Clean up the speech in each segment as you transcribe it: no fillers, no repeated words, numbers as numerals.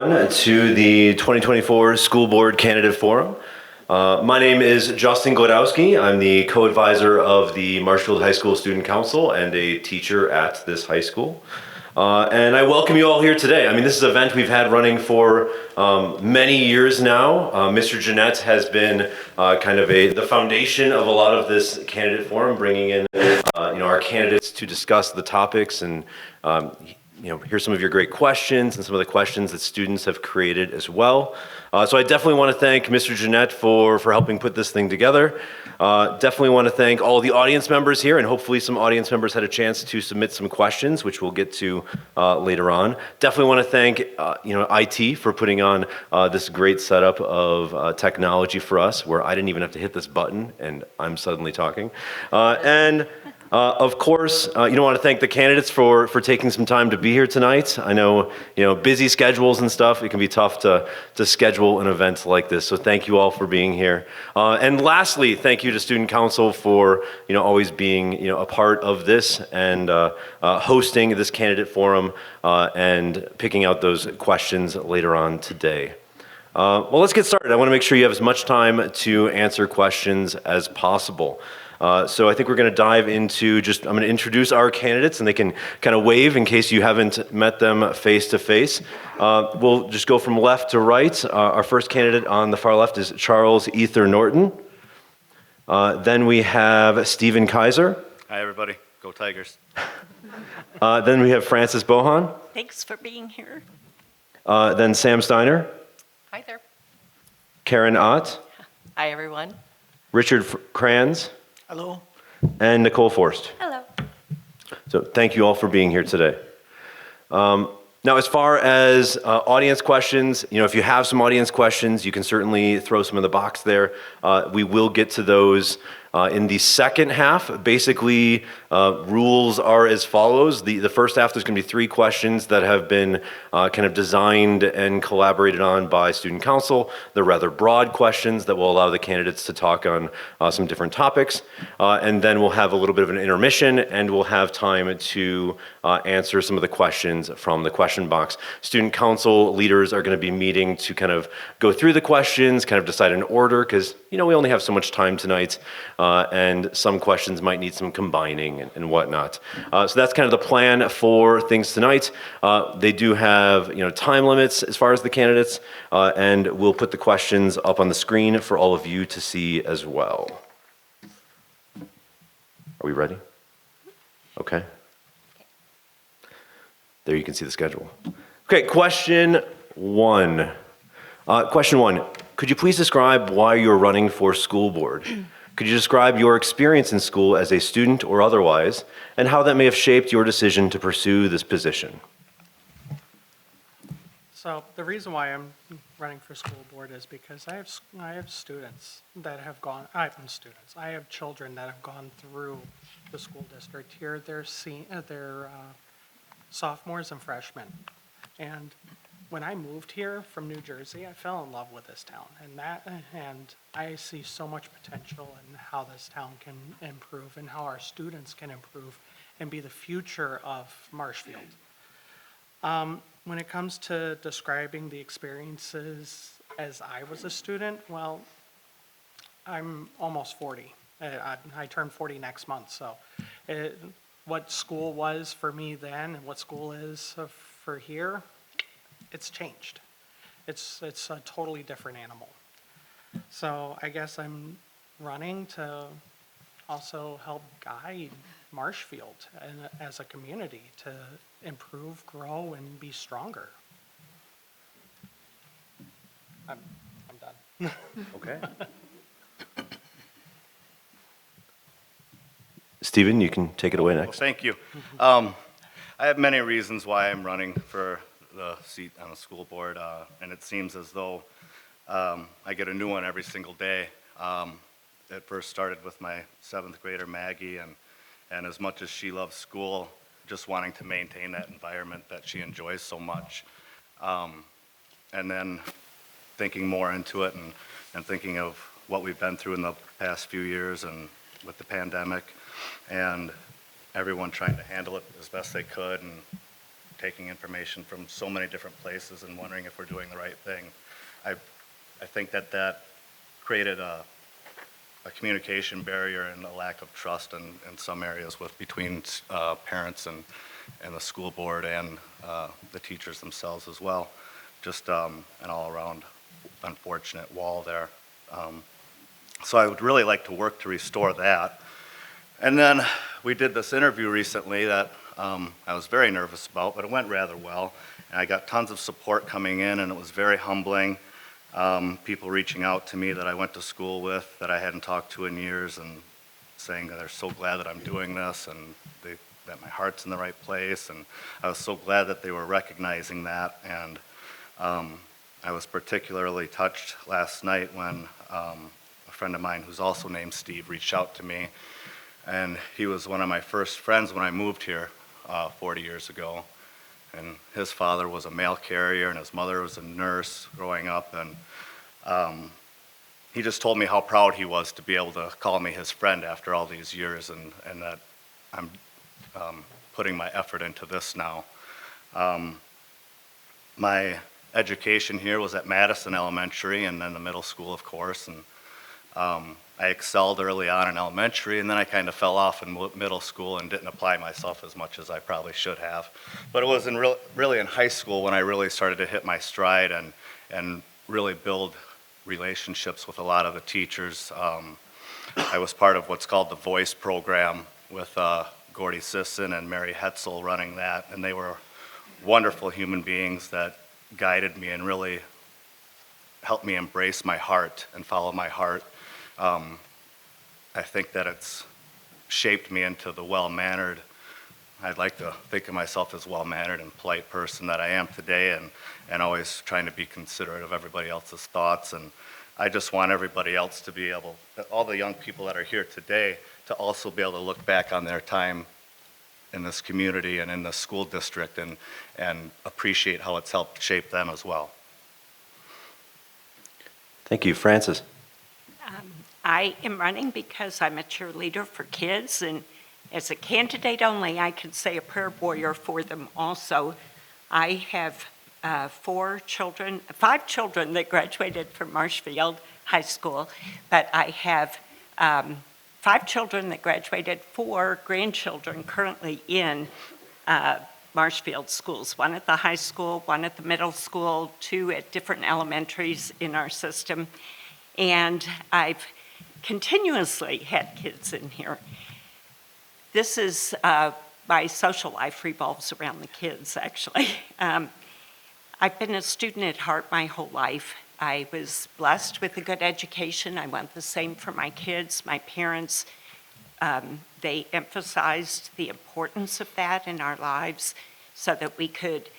To the 2024 School Board Candidate Forum. My name is Justin Glodowski. I'm the co-advisor of the Marshfield High School Student Council and a teacher at this high school. And I welcome you all here today. I mean, this is an event we've had running for many years now. Mr. Jeanette has been kind of the foundation of a lot of this candidate forum, bringing in our candidates to discuss the topics and hear some of your great questions and some of the questions that students have created as well. So I definitely want to thank Mr. Jeanette for helping put this thing together. Definitely want to thank all the audience members here, and hopefully some audience members had a chance to submit some questions, which we'll get to later on. Definitely want to thank IT for putting on this great setup of technology for us, where I didn't even have to hit this button, and I'm suddenly talking. Of course, want to thank the candidates for taking some time to be here tonight. I know, busy schedules and stuff. It can be tough to schedule an event like this. So thank you all for being here. And lastly, thank you to Student Council for, always being, a part of this and hosting this candidate forum and picking out those questions later on today. Well, let's get started. I want to make sure you have as much time to answer questions as possible. So I think we're going to dive into I'm going to introduce our candidates and they can kind of wave in case you haven't met them face to face. We'll just go from left to right. Our first candidate on the far left is Charles Ether Norton. Then we have Stephen Kaiser. Hi, everybody. Go Tigers. Then we have Frances Bohan. Thanks for being here. Then Sam Steiner. Hi there. Karen Ott. Hi, everyone. Richard Kranz. Hello. And Nicole Forst. Hello. So thank you all for being here today. Now, as far as audience questions, if you have some audience questions, you can certainly throw some in the box there. We will get to those in the second half. Basically, rules are as follows. The first half, there's going to be 3 questions that have been kind of designed and collaborated on by Student Council. They're rather broad questions that will allow the candidates to talk on some different topics. And then we'll have a little bit of an intermission, and we'll have time to answer some of the questions from the question box. Student Council leaders are going to be meeting to kind of go through the questions, kind of decide an order, because we only have so much time tonight. And some questions might need some combining and whatnot. So that's kind of the plan for things tonight. They do have time limits as far as the candidates, and we'll put the questions up on the screen for all of you to see as well. Are we ready? Okay. There you can see the schedule. Okay, question 1. Question 1, could you please describe why you're running for school board? Could you describe your experience in school as a student or otherwise, and how that may have shaped your decision to pursue this position? So the reason why I'm running for school board is because I have students that have gone. I have children that have gone through the school district here. They're sophomores and freshmen, and when I moved here from New Jersey, I fell in love with this town, and I see so much potential in how this town can improve and how our students can improve and be the future of Marshfield. When it comes to describing the experiences as I was a student, well, I'm almost 40. I turn 40 next month, so what school was for me then and what school is for here, it's changed. It's a totally different animal. So I guess I'm running to also help guide Marshfield as a community to improve, grow, and be stronger. I'm done. Okay. Stephen, you can take it away next. Well, thank you. I have many reasons why I'm running for the seat on the school board, and it seems as though I get a new one every single day. It first started with my 7th grader, Maggie, and as much as she loves school, just wanting to maintain that environment that she enjoys so much. And then thinking more into it and thinking of what we've been through in the past few years and with the pandemic, and everyone trying to handle it as best they could and taking information from so many different places and wondering if we're doing the right thing. I think that created a communication barrier and a lack of trust in some areas between parents and the school board and the teachers themselves as well. Just an all-around unfortunate wall there. So I would really like to work to restore that. And then we did this interview recently that I was very nervous about, but it went rather well. And I got tons of support coming in, and it was very humbling. People reaching out to me that I went to school with that I hadn't talked to in years and saying that they're so glad that I'm doing this and that my heart's in the right place. And I was so glad that they were recognizing that. And I was particularly touched last night when a friend of mine who's also named Steve reached out to me. And he was one of my first friends when I moved here 40 years ago. And his father was a mail carrier and his mother was a nurse growing up. And he just told me how proud he was to be able to call me his friend after all these years, and that I'm putting my effort into this now. My education here was at Madison Elementary and then the middle school, of course. And I excelled early on in elementary, and then I kind of fell off in middle school and didn't apply myself as much as I probably should have. But it was really in high school when I really started to hit my stride and really build relationships with a lot of the teachers. I was part of what's called the Voice program with Gordy Sisson and Mary Hetzel running that, and they were wonderful human beings that guided me and really helped me embrace my heart and follow my heart. I think that it's shaped me into the well-mannered, I'd like to think of myself as well-mannered and polite person that I am today, and always trying to be considerate of everybody else's thoughts. And I just want everybody else to be able, all the young people that are here today, to also be able to look back on their time in this community and in the school district and appreciate how it's helped shape them as well. Thank you. Francis. I am running because I'm a cheerleader for kids, and as a candidate only, I can say a prayer warrior for them also. I have 5 children that graduated from Marshfield High School, but I have 5 children that graduated, 4 grandchildren currently in Marshfield schools, 1 at the high school, 1 at the middle school, 2 at different elementaries in our system. And I've continuously had kids in here. This is, my social life revolves around the kids, actually. I've been a student at heart my whole life. I was blessed with a good education. I want the same for my kids. My parents, they emphasized the importance of that in our lives so that we could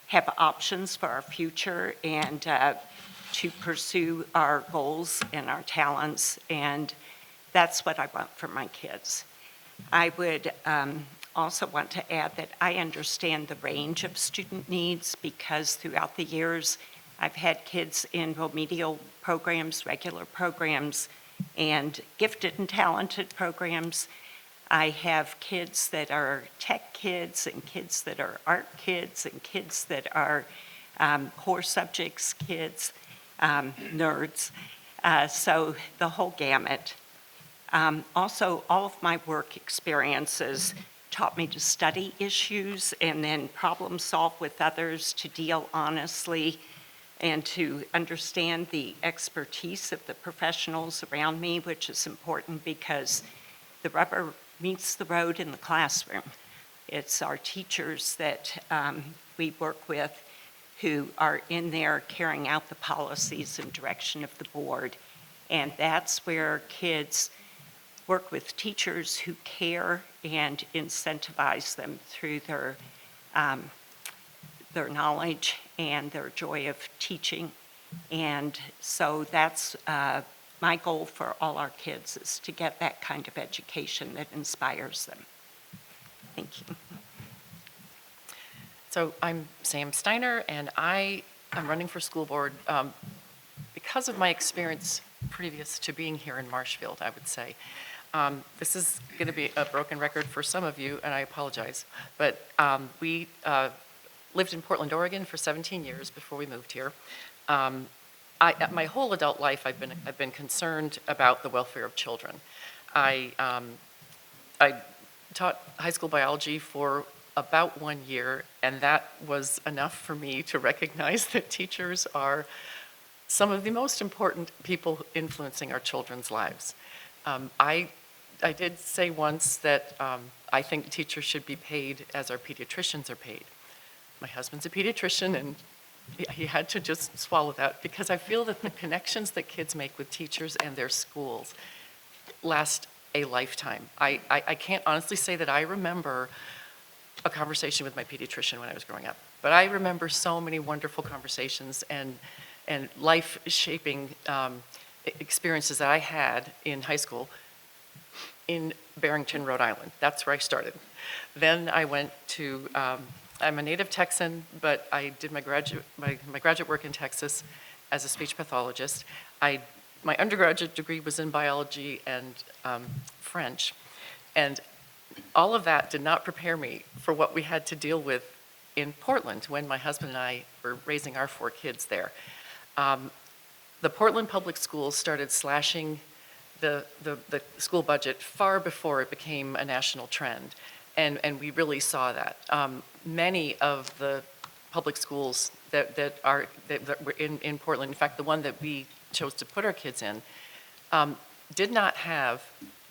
have options for our future and to pursue our goals and our talents, and that's what I want for my kids. I would also want to add that I understand the range of student needs because throughout the years I've had kids in remedial programs, regular programs, and gifted and talented programs. I have kids that are tech kids and kids that are art kids and kids that are core subjects kids, nerds, so the whole gamut. Also, all of my work experiences taught me to study issues and then problem solve with others, to deal honestly, and to understand the expertise of the professionals around me, which is important because the rubber meets the road in the classroom. It's our teachers that we work with who are in there carrying out the policies and direction of the board. And that's where kids work with teachers who care and incentivize them through their knowledge and their joy of teaching. And so that's my goal for all our kids, is to get that kind of education that inspires them. Thank you. So I'm Sam Steiner, and I'm running for school board because of my experience previous to being here in Marshfield, I would say. This is going to be a broken record for some of you, and I apologize. But we lived in Portland, Oregon for 17 years before we moved here. My whole adult life, I've been concerned about the welfare of children. I taught high school biology for about 1 year, and that was enough for me to recognize that teachers are some of the most important people influencing our children's lives. I did say once that I think teachers should be paid as our pediatricians are paid. My husband's a pediatrician, and he had to just swallow that, because I feel that the connections that kids make with teachers and their schools last a lifetime. I can't honestly say that I remember a conversation with my pediatrician when I was growing up, but I remember so many wonderful conversations and life-shaping experiences that I had in high school in Barrington, Rhode Island. That's where I started. Then I went to, I'm a native Texan, but I did my graduate work in Texas as a speech pathologist. My undergraduate degree was in biology and French, and all of that did not prepare me for what we had to deal with in Portland when my husband and I were raising our 4 kids there. The Portland Public Schools started slashing the school budget far before it became a national trend, and we really saw that. Many of the public schools that were in Portland, in fact, the one that we chose to put our kids in, did not have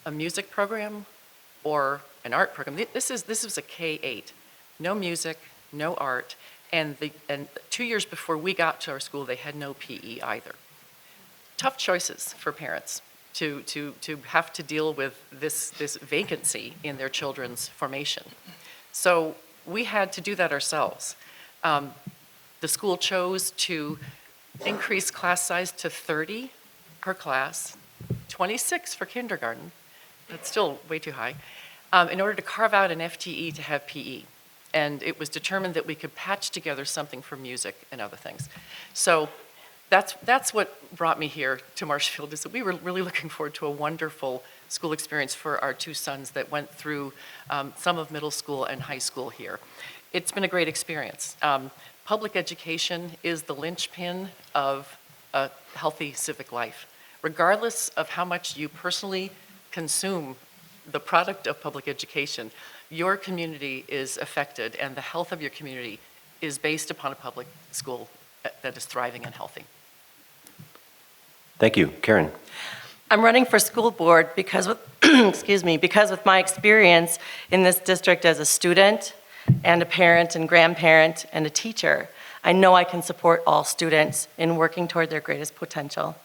a music program or an art program. This was a K-8, no music, no art, and 2 years before we got to our school, they had no PE either. Tough choices for parents to have to deal with this vacancy in their children's formation. So we had to do that ourselves. The school chose to increase class size to 30 per class, 26 for kindergarten, that's still way too high, in order to carve out an FTE to have PE. And it was determined that we could patch together something for music and other things. So that's what brought me here to Marshfield, is that we were really looking forward to a wonderful school experience for our 2 sons that went through some of middle school and high school here. It's been a great experience. Public education is the linchpin of a healthy civic life. Regardless of how much you personally consume the product of public education, your community is affected, and the health of your community is based upon a public school that is thriving and healthy. Thank you. Karen. I'm running for school board because with, excuse me, because with my experience in this district as a student and a parent and grandparent and a teacher, I know I can support all students in working toward their greatest potential.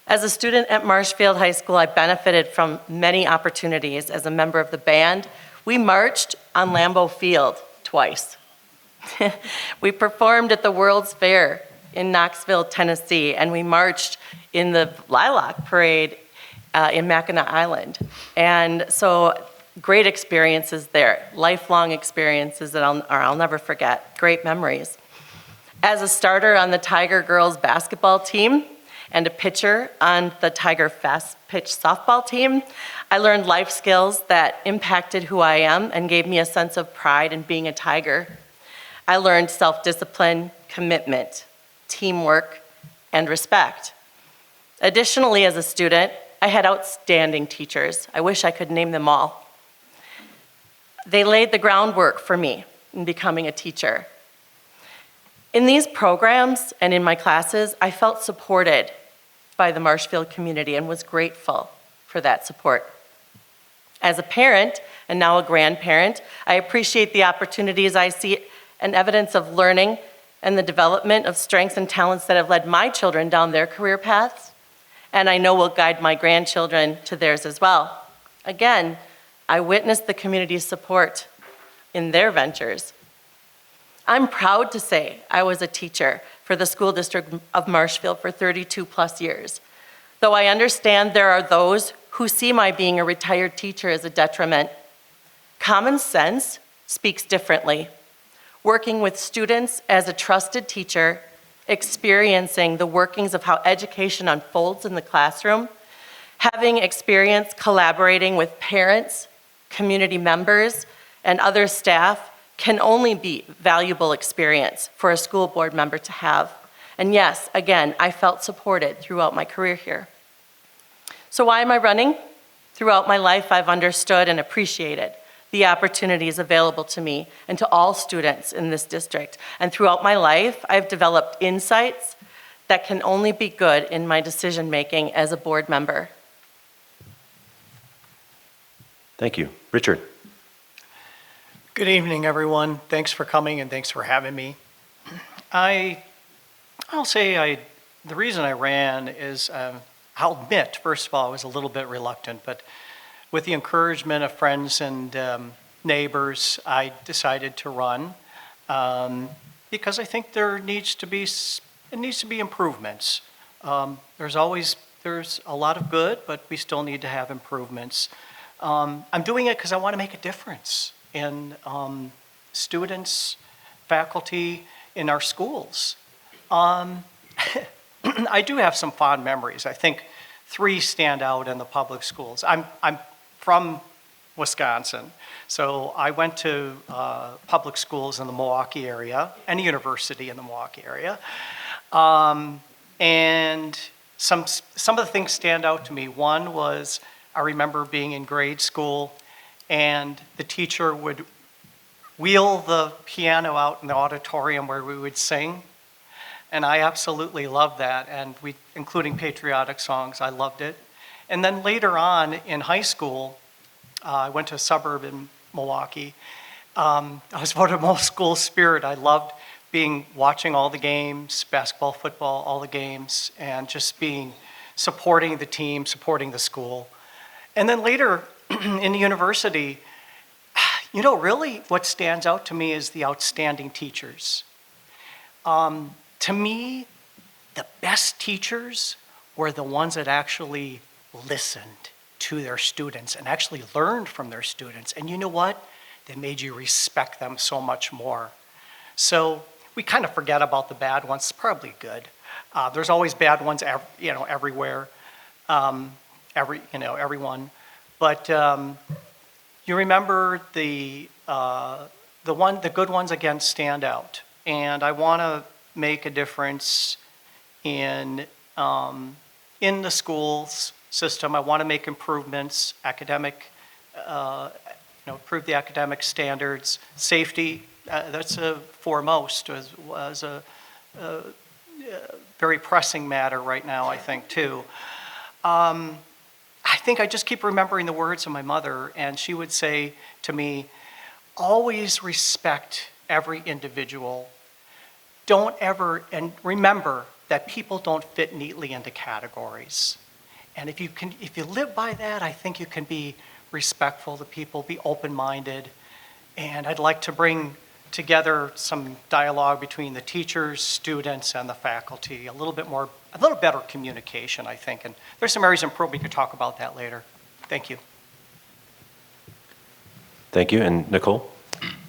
As a student at Marshfield High School, I benefited from many opportunities. As a member of the band, we marched on Lambeau Field twice. We performed at the World's Fair in Knoxville, Tennessee, and we marched in the Lilac Parade in Mackinac Island. And so great experiences there, lifelong experiences that I'll never forget, great memories. As a starter on the Tiger girls basketball team and a pitcher on the Tiger fast pitch softball team, I learned life skills that impacted who I am and gave me a sense of pride in being a Tiger. I learned self-discipline, commitment, teamwork, and respect. Additionally, as a student, I had outstanding teachers. I wish I could name them all. They laid the groundwork for me in becoming a teacher. In these programs and in my classes, I felt supported by the Marshfield community and was grateful for that support. As a parent, and now a grandparent, I appreciate the opportunities I see and evidence of learning and the development of strengths and talents that have led my children down their career paths, and I know will guide my grandchildren to theirs as well. Again, I witnessed the community's support in their ventures. I'm proud to say I was a teacher for the school district of Marshfield for 32 plus years, though I understand there are those who see my being a retired teacher as a detriment. Common sense speaks differently. Working with students as a trusted teacher, experiencing the workings of how education unfolds in the classroom, having experience collaborating with parents, community members, and other staff can only be valuable experience for a school board member to have. And yes, again, I felt supported throughout my career here. So why am I running? Throughout my life, I've understood and appreciated the opportunities available to me and to all students in this district. And throughout my life, I've developed insights that can only be good in my decision-making as a board member. Thank you. Richard. Good evening, everyone. Thanks for coming and thanks for having me. I'll say the reason I ran is, I'll admit, first of all, I was a little bit reluctant, but with the encouragement of friends and neighbors, I decided to run because I think there needs to be improvements. There's a lot of good, but we still need to have improvements. I'm doing it because I want to make a difference in students, faculty, in our schools. I do have some fond memories. I think 3 stand out in the public schools. I'm from Wisconsin, so I went to public schools in the Milwaukee area and a university in the Milwaukee area. And some of the things stand out to me. One was I remember being in grade school and the teacher would wheel the piano out in the auditorium where we would sing. And I absolutely loved that, and including patriotic songs, I loved it. And then later on in high school, I went to a suburb in Milwaukee. I was voted most school spirit. I loved watching all the games, basketball, football, all the games, and just supporting the team, supporting the school. And then later in the university, really what stands out to me is the outstanding teachers. To me, the best teachers were the ones that actually listened to their students and actually learned from their students. And you know what? They made you respect them so much more. So we kind of forget about the bad ones. It's probably good. There's always bad ones, everywhere, everyone. But you remember the good ones again stand out. And I want to make a difference in the schools system. I want to make improvements, improve the academic standards, safety. That's foremost as a very pressing matter right now, I think, too. I think I just keep remembering the words of my mother, and she would say to me, always respect every individual. And remember that people don't fit neatly into categories. And if you live by that, I think you can be respectful to people, be open-minded. And I'd like to bring together some dialogue between the teachers, students, and the faculty, a little better communication, I think. And there's some areas of improvement. We could talk about that later. Thank you. Thank you. And Nicole?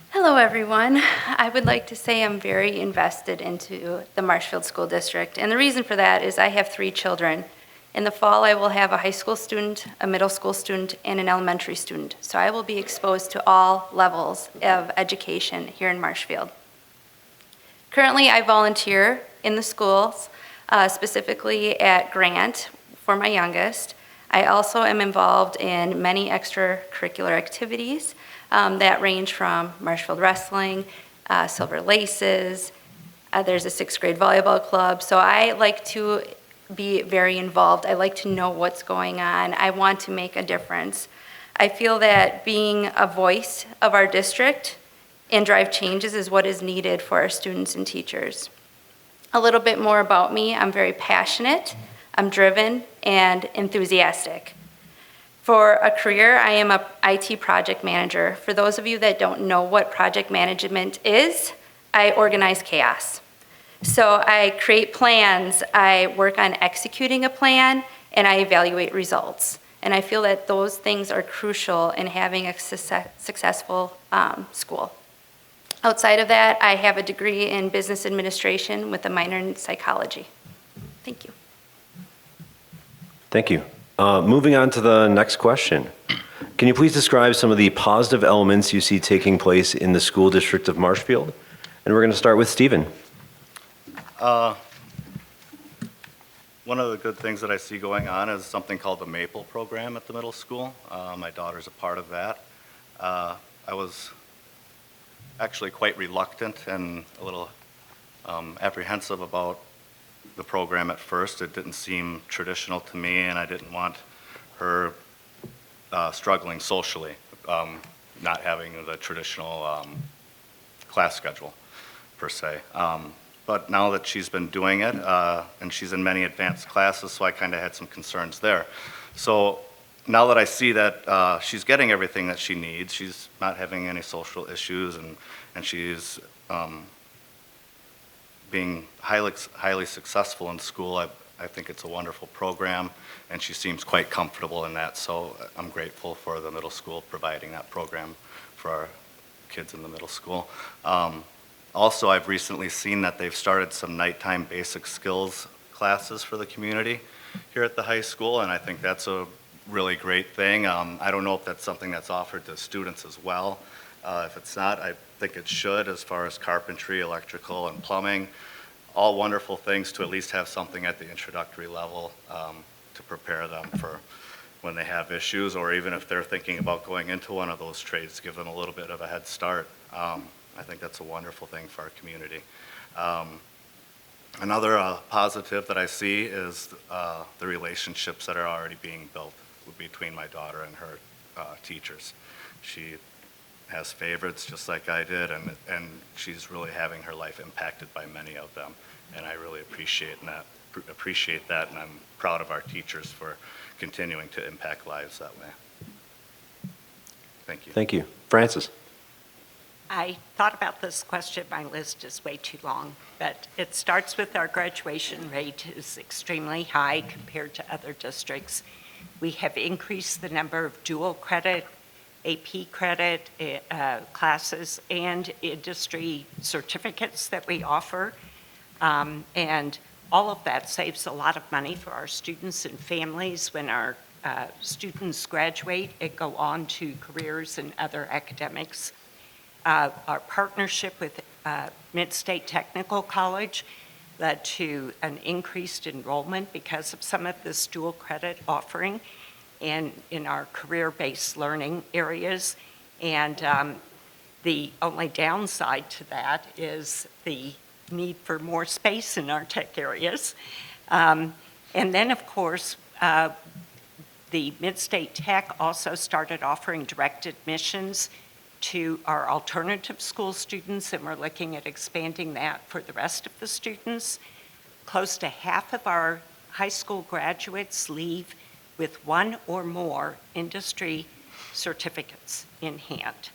Hello, everyone. I would like to say I'm very invested into the Marshfield School District. And the reason for that is I have 3 children. In the fall, I will have a high school student, a middle school student, and an elementary student. So I will be exposed to all levels of education here in Marshfield. Currently, I volunteer in the schools, specifically at Grant for my youngest. I also am involved in many extracurricular activities that range from Marshfield Wrestling, Silver Laces, there's a 6th grade volleyball club. So I like to be very involved. I like to know what's going on. I want to make a difference. I feel that being a voice of our district and drive changes is what is needed for our students and teachers. A little bit more about me. I'm very passionate, I'm driven, and enthusiastic. For a career, I am a IT project manager. For those of you that don't know what project management is, I organize chaos. So I create plans, I work on executing a plan, and I evaluate results. And I feel that those things are crucial in having a successful school. Outside of that, I have a degree in business administration with a minor in psychology. Thank you. Thank you. Moving on to the next question. Can you please describe some of the positive elements you see taking place in the school district of Marshfield? And we're going to start with Stephen. One of the good things that I see going on is something called the MAPLE program at the middle school. My daughter's a part of that. I was actually quite reluctant and a little apprehensive about the program at first. It didn't seem traditional to me, and I didn't want her struggling socially, not having the traditional class schedule, per se. But now that she's been doing it, and she's in many advanced classes, so I kind of had some concerns there. So now that I see that she's getting everything that she needs, she's not having any social issues, and she's being highly successful in school, I think it's a wonderful program, and she seems quite comfortable in that. So I'm grateful for the middle school providing that program for our kids in the middle school. Also, I've recently seen that they've started some nighttime basic skills classes for the community here at the high school, and I think that's a really great thing. I don't know if that's something that's offered to students as well. If it's not, I think it should, as far as carpentry, electrical, and plumbing. All wonderful things to at least have something at the introductory level to prepare them for when they have issues, or even if they're thinking about going into one of those trades, give them a little bit of a head start. I think that's a wonderful thing for our community. Another positive that I see is the relationships that are already being built between my daughter and her teachers. She has favorites just like I did, and she's really having her life impacted by many of them, and I really appreciate that, and I'm proud of our teachers for continuing to impact lives that way. Thank you. Thank you. Francis. I thought about this question. My list is way too long, but it starts with our graduation rate is extremely high compared to other districts. We have increased the number of dual credit, AP credit classes, and industry certificates that we offer. And all of that saves a lot of money for our students and families when our students graduate and go on to careers and other academics. Our partnership with Mid-State Technical College led to an increased enrollment because of some of this dual credit offering and in our career-based learning areas. And the only downside to that is the need for more space in our tech areas. And then, of course, the Mid-State Tech also started offering direct admissions to our alternative school students, and we're looking at expanding that for the rest of the students. Close to half of our high school graduates leave with one or more industry certificates in hand.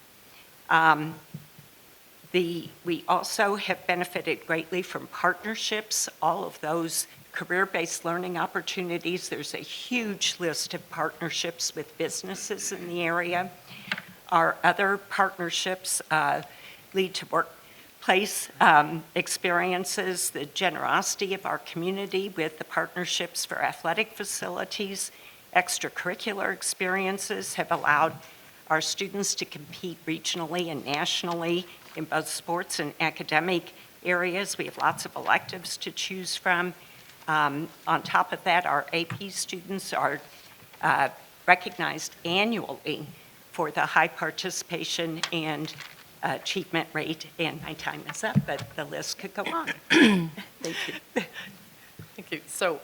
We also have benefited greatly from partnerships, all of those career-based learning opportunities. There's a huge list of partnerships with businesses in the area. Our other partnerships lead to workplace experiences, the generosity of our community with the partnerships for athletic facilities, extracurricular experiences have allowed our students to compete regionally and nationally in both sports and academic areas. We have lots of electives to choose from. On top of that, our AP students are recognized annually for the high participation and achievement rate, and my time is up, but the list could go on. Thank you. Thank you. So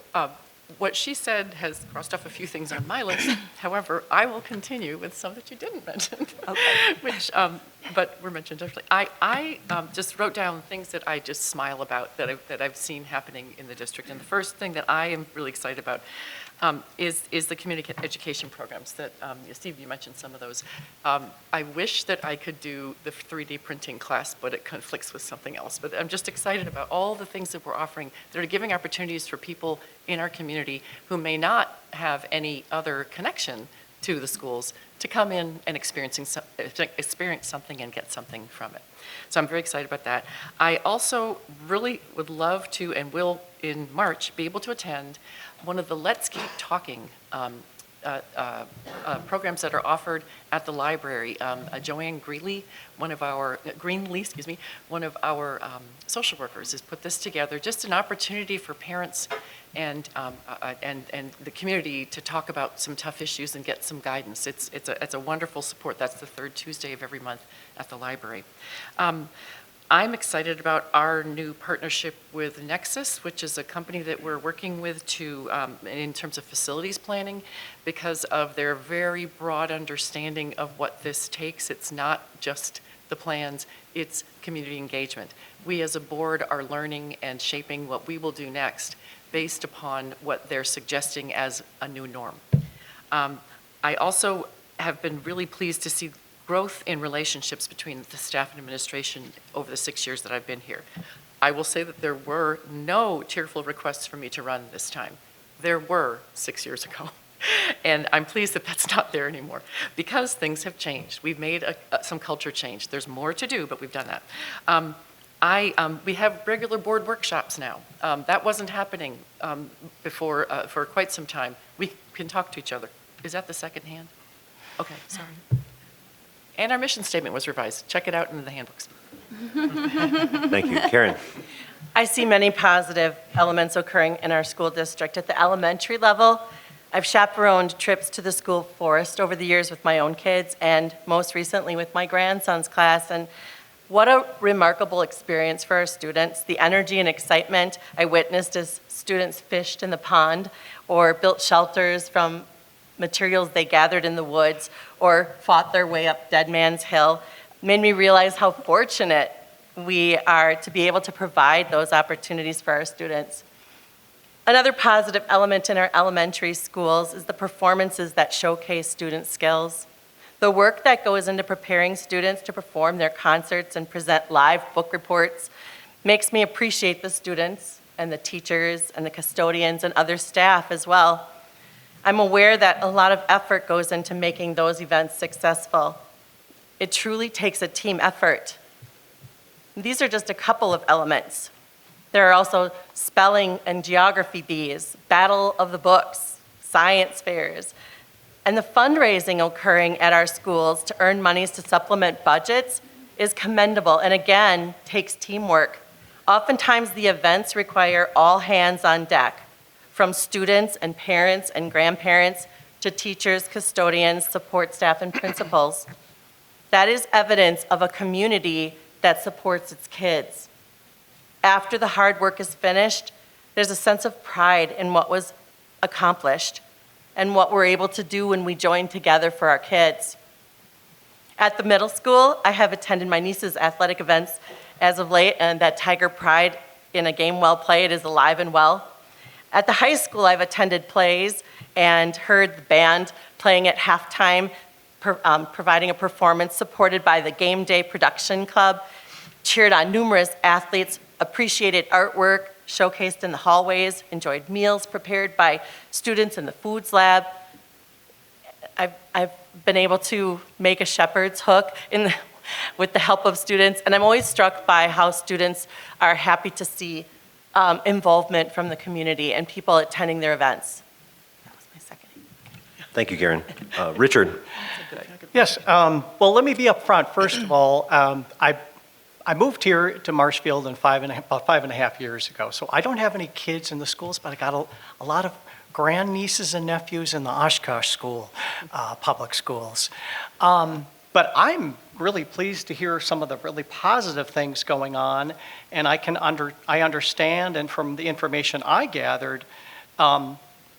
what she said has crossed off a few things on my list. However, I will continue with some that you didn't mention, Okay. which, but were mentioned differently. I just wrote down things that I just smile about that I've seen happening in the district. And the first thing that I am really excited about is the community education programs that, Steve, you mentioned some of those. I wish that I could do the 3D printing class, but it conflicts with something else. But I'm just excited about all the things that we're offering that are giving opportunities for people in our community who may not have any other connection to the schools to come in and experience something and get something from it. So I'm very excited about that. I also really would love to and will in March be able to attend one of the Let's Keep Talking programs that are offered at the library. Joanne Greenlee, one of our social workers, has put this together, just an opportunity for parents and the community to talk about some tough issues and get some guidance. It's a wonderful support. That's the third Tuesday of every month at the library. I'm excited about our new partnership with Nexus, which is a company that we're working with to, in terms of facilities planning, because of their very broad understanding of what this takes. It's not just the plans, it's community engagement. We as a board are learning and shaping what we will do next based upon what they're suggesting as a new norm. I also have been really pleased to see growth in relationships between the staff and administration over the 6 years that I've been here. I will say that there were no tearful requests for me to run this time. There were 6 years ago. And I'm pleased that that's not there anymore because things have changed. We've made some culture change. There's more to do, but we've done that. We have regular board workshops now. That wasn't happening before for quite some time. We can talk to each other. Is that the second hand? Okay, sorry. And our mission statement was revised. Check it out in the handbooks. Thank you. Karen? I see many positive elements occurring in our school district. At the elementary level, I've chaperoned trips to the school forest over the years with my own kids and most recently with my grandson's class. And what a remarkable experience for our students. The energy and excitement I witnessed as students fished in the pond or built shelters from materials they gathered in the woods or fought their way up Dead Man's Hill made me realize how fortunate we are to be able to provide those opportunities for our students. Another positive element in our elementary schools is the performances that showcase student skills. The work that goes into preparing students to perform their concerts and present live book reports makes me appreciate the students and the teachers and the custodians and other staff as well. I'm aware that a lot of effort goes into making those events successful. It truly takes a team effort. These are just a couple of elements. There are also spelling and geography bees, battle of the books, science fairs, and the fundraising occurring at our schools to earn monies to supplement budgets is commendable and again takes teamwork. Oftentimes the events require all hands on deck, from students and parents and grandparents to teachers, custodians, support staff, and principals. That is evidence of a community that supports its kids. After the hard work is finished, there's a sense of pride in what was accomplished and what we're able to do when we join together for our kids. At the middle school, I have attended my niece's athletic events as of late, and that Tiger Pride in a game well played is alive and well. At the high school, I've attended plays and heard the band playing at halftime, providing a performance supported by the Game Day Production Club, cheered on numerous athletes, appreciated artwork showcased in the hallways, enjoyed meals prepared by students in the foods lab. I've been able to make a shepherd's hook with the help of students, and I'm always struck by how students are happy to see involvement from the community and people attending their events. That was my second. Thank you, Karen. Richard? Yes, well, let me be up front. First of all, I moved here to Marshfield about 5.5 years ago, so I don't have any kids in the schools, but I got a lot of grandnieces and nephews in the Oshkosh school, public schools. But I'm really pleased to hear some of the really positive things going on, and I understand, and from the information I gathered,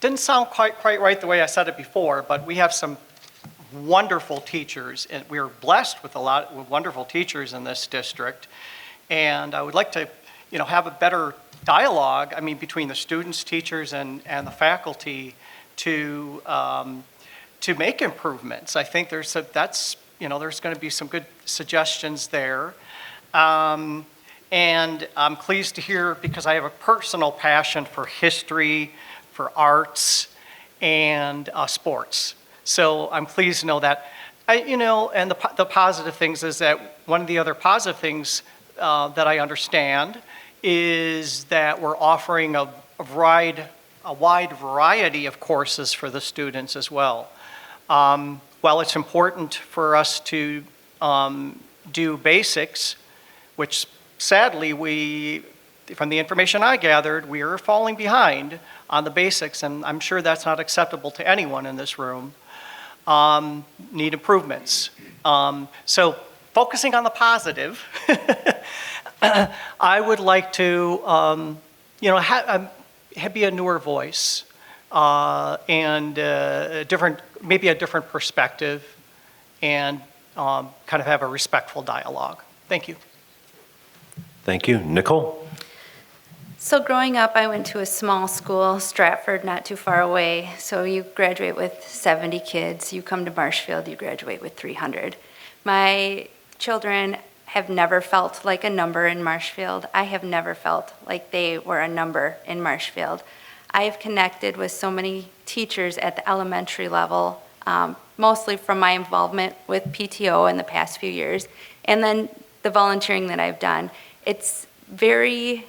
didn't sound quite right the way I said it before, but we have some wonderful teachers, and we're blessed with with wonderful teachers in this district. And I would like to, have a better dialogue, between the students, teachers, and the faculty to make improvements. I think there's going to be some good suggestions there. And I'm pleased to hear, because I have a personal passion for history, for arts, and sports. So I'm pleased to know that. And the positive things is that one of the other positive things that I understand is that we're offering a a wide variety of courses for the students as well. While it's important for us to do basics, which sadly from the information I gathered, we are falling behind on the basics, and I'm sure that's not acceptable to anyone in this room, need improvements. So focusing on the positive, I would like to, be a newer voice and maybe a different perspective, and kind of have a respectful dialogue. Thank you. Thank you. Nicole? So growing up, I went to a small school, Stratford, not too far away. So you graduate with 70 kids. You come to Marshfield, you graduate with 300. My children have never felt like a number in Marshfield. I have never felt like they were a number in Marshfield. I have connected with so many teachers at the elementary level, mostly from my involvement with PTO in the past few years, and then the volunteering that I've done. It's very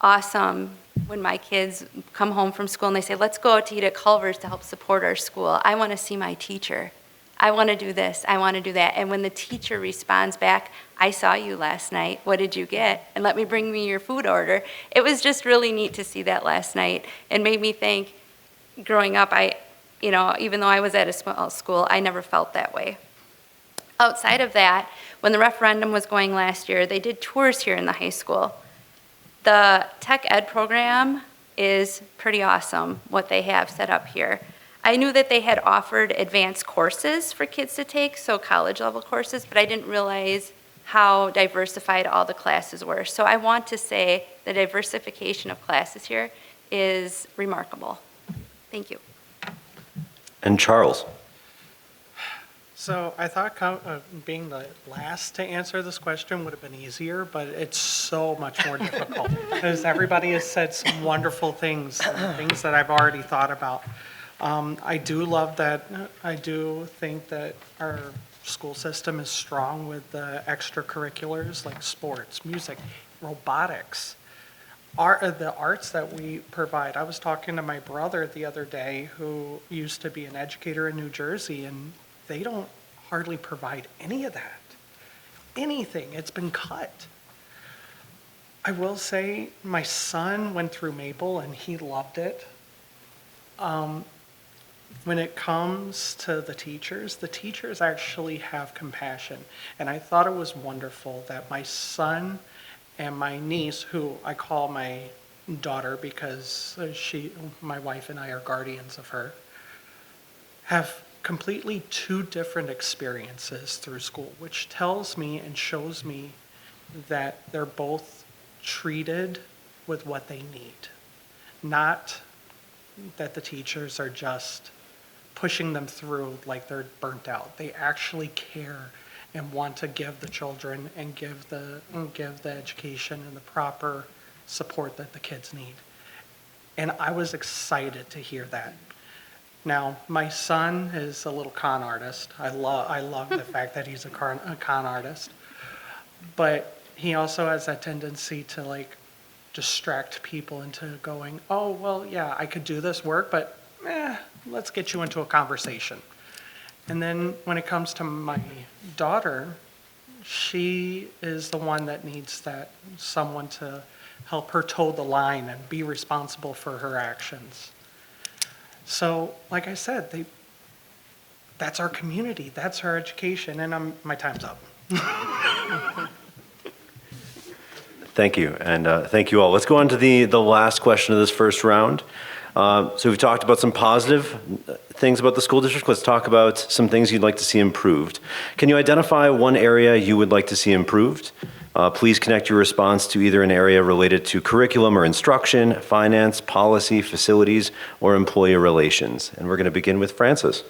awesome when my kids come home from school and they say, let's go out to eat at Culver's to help support our school. I want to see my teacher. I want to do this. I want to do that. And when the teacher responds back, I saw you last night. What did you get? And let me bring me your food order. It was just really neat to see that last night, and made me think, growing up, even though I was at a small school, I never felt that way. Outside of that, when the referendum was going last year, they did tours here in the high school. The tech ed program is pretty awesome, what they have set up here. I knew that they had offered advanced courses for kids to take, so college level courses, but I didn't realize how diversified all the classes were. So I want to say the diversification of classes here is remarkable. Thank you. And Charles? So I thought being the last to answer this question would have been easier, but it's so much more difficult because everybody has said some wonderful things that I've already thought about. I do love that. I do think that our school system is strong with the extracurriculars like sports, music, robotics, the arts that we provide. I was talking to my brother the other day who used to be an educator in New Jersey, and they don't hardly provide any of that. Anything. It's been cut. I will say my son went through Maple and he loved it. When it comes to the teachers actually have compassion. And I thought it was wonderful that my son and my niece, who I call my daughter because my wife and I are guardians of her, have completely two different experiences through school, which tells me and shows me that they're both treated with what they need. Not that the teachers are just pushing them through like they're burnt out. They actually care and want to give the children and give the education and the proper support that the kids need. And I was excited to hear that. Now, my son is a little con artist. I love the fact that he's a con artist. But he also has that tendency to distract people into going, oh, well, yeah, I could do this work, but let's get you into a conversation. And then when it comes to my daughter, she is the one that needs someone to help her toe the line and be responsible for her actions. So, like I said, that's our community, that's our education, and my time's up. Thank you, and thank you all. Let's go on to the last question of this first round. So we've talked about some positive things about the school district. Let's talk about some things you'd like to see improved. Can you identify one area you would like to see improved? Please connect your response to either an area related to curriculum or instruction, finance, policy, facilities, or employee relations. And we're going to begin with Frances.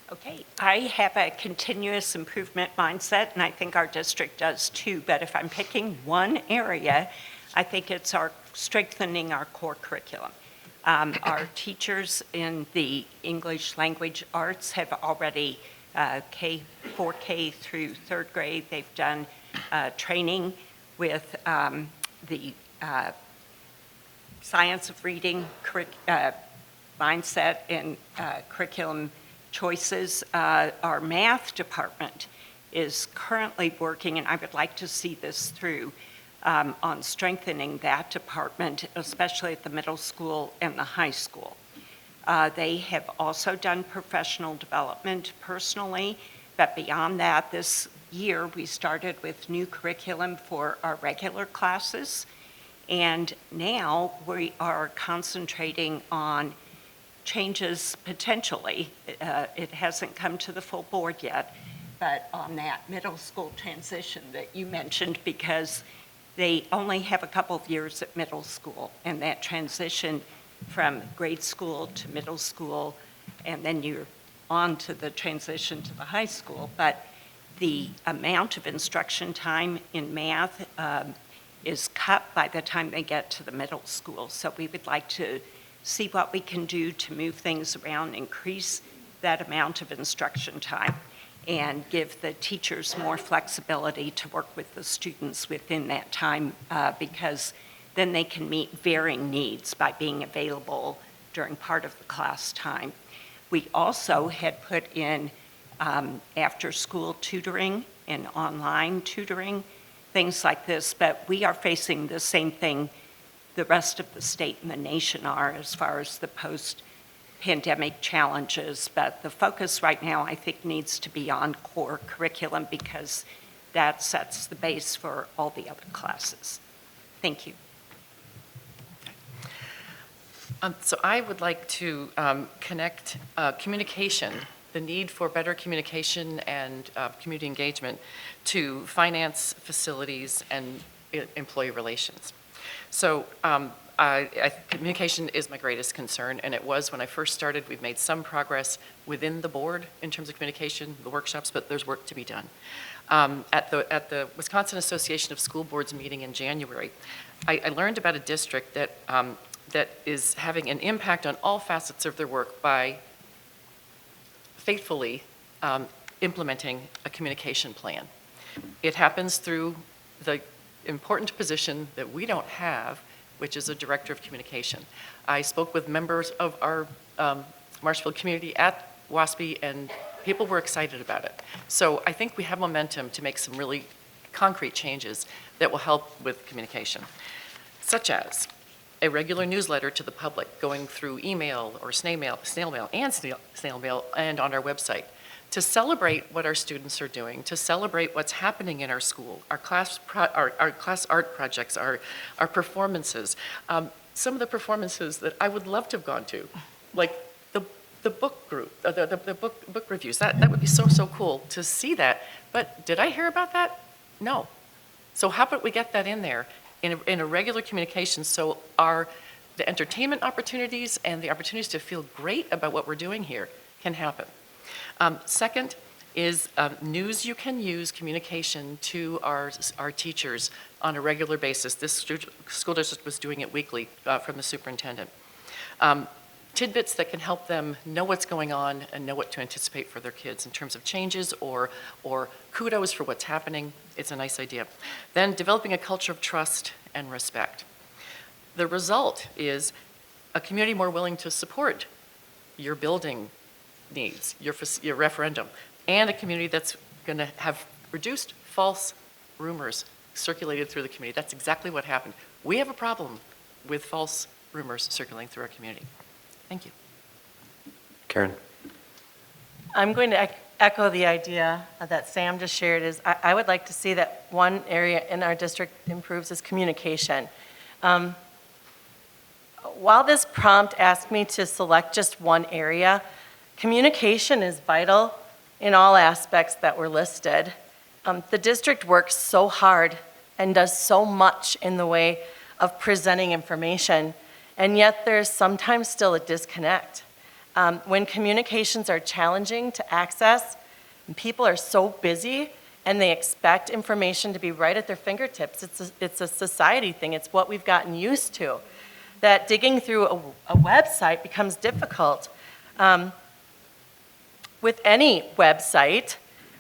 Okay, I have a continuous improvement mindset, and I think our district does too. But if I'm picking one area, I think it's strengthening our core curriculum. Our teachers in the English language arts have already, 4K through third grade, they've done training with the science of reading mindset and curriculum choices. Our math department is currently working, and I would like to see this through, on strengthening that department, especially at the middle school and the high school. They have also done professional development personally, but beyond that, this year we started with new curriculum for our regular classes, and now we are concentrating on changes potentially. It hasn't come to the full board yet, but on that middle school transition that you mentioned, because they only have a couple of years at middle school, and that transition from grade school to middle school, and then you're on to the transition to the high school. But the amount of instruction time in math is cut by the time they get to the middle school. So we would like to see what we can do to move things around, increase that amount of instruction time, and give the teachers more flexibility to work with the students within that time, because then they can meet varying needs by being available during part of the class time. We also had put in after-school tutoring and online tutoring, things like this, but we are facing the same thing the rest of the state and the nation are as far as the post-pandemic challenges. But the focus right now, I think, needs to be on core curriculum, because that sets the base for all the other classes. Thank you. So I would like to connect communication, the need for better communication and community engagement, to finance, facilities, and employee relations. So communication is my greatest concern, and it was when I first started. We've made some progress within the board in terms of communication, the workshops, but there's work to be done. At the Wisconsin Association of School Boards meeting in January, I learned about a district that is having an impact on all facets of their work by faithfully implementing a communication plan. It happens through the important position that we don't have, which is a director of communication. I spoke with members of our Marshfield community at WASB, and people were excited about it. So I think we have momentum to make some really concrete changes that will help with communication, such as a regular newsletter to the public going through email or snail mail and on our website, to celebrate what our students are doing, to celebrate what's happening in our school, our class art projects, our performances. Some of the performances that I would love to have gone to, like the book group, the book reviews. That would be so cool to see that. But did I hear about that? No. So how about we get that in there in a regular communication, so the entertainment opportunities and the opportunities to feel great about what we're doing here can happen. Second is news you can use communication to our teachers on a regular basis. This school district was doing it weekly from the superintendent. Tidbits that can help them know what's going on and know what to anticipate for their kids in terms of changes or kudos for what's happening. It's a nice idea. Then developing a culture of trust and respect. The result is a community more willing to support your building needs, your referendum, and a community that's going to have reduced false rumors circulated through the community. That's exactly what happened. We have a problem with false rumors circulating through our community. Thank you. Karen? I'm going to echo the idea that Sam just shared. Is I would like to see that one area in our district improves is communication. While this prompt asked me to select just one area, communication is vital in all aspects that were listed. The district works so hard and does so much in the way of presenting information, and yet there's sometimes still a disconnect. When communications are challenging to access, and people are so busy and they expect information to be right at their fingertips, it's a society thing, it's what we've gotten used to, that digging through a website becomes difficult. With any website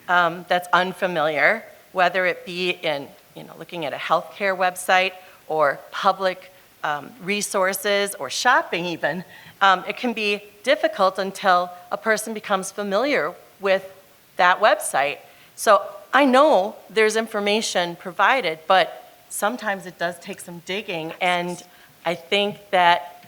that's unfamiliar, whether it be in looking at a healthcare website or public resources or shopping even, it can be difficult until a person becomes familiar with that website. So I know there's information provided, but sometimes it does take some digging, and I think that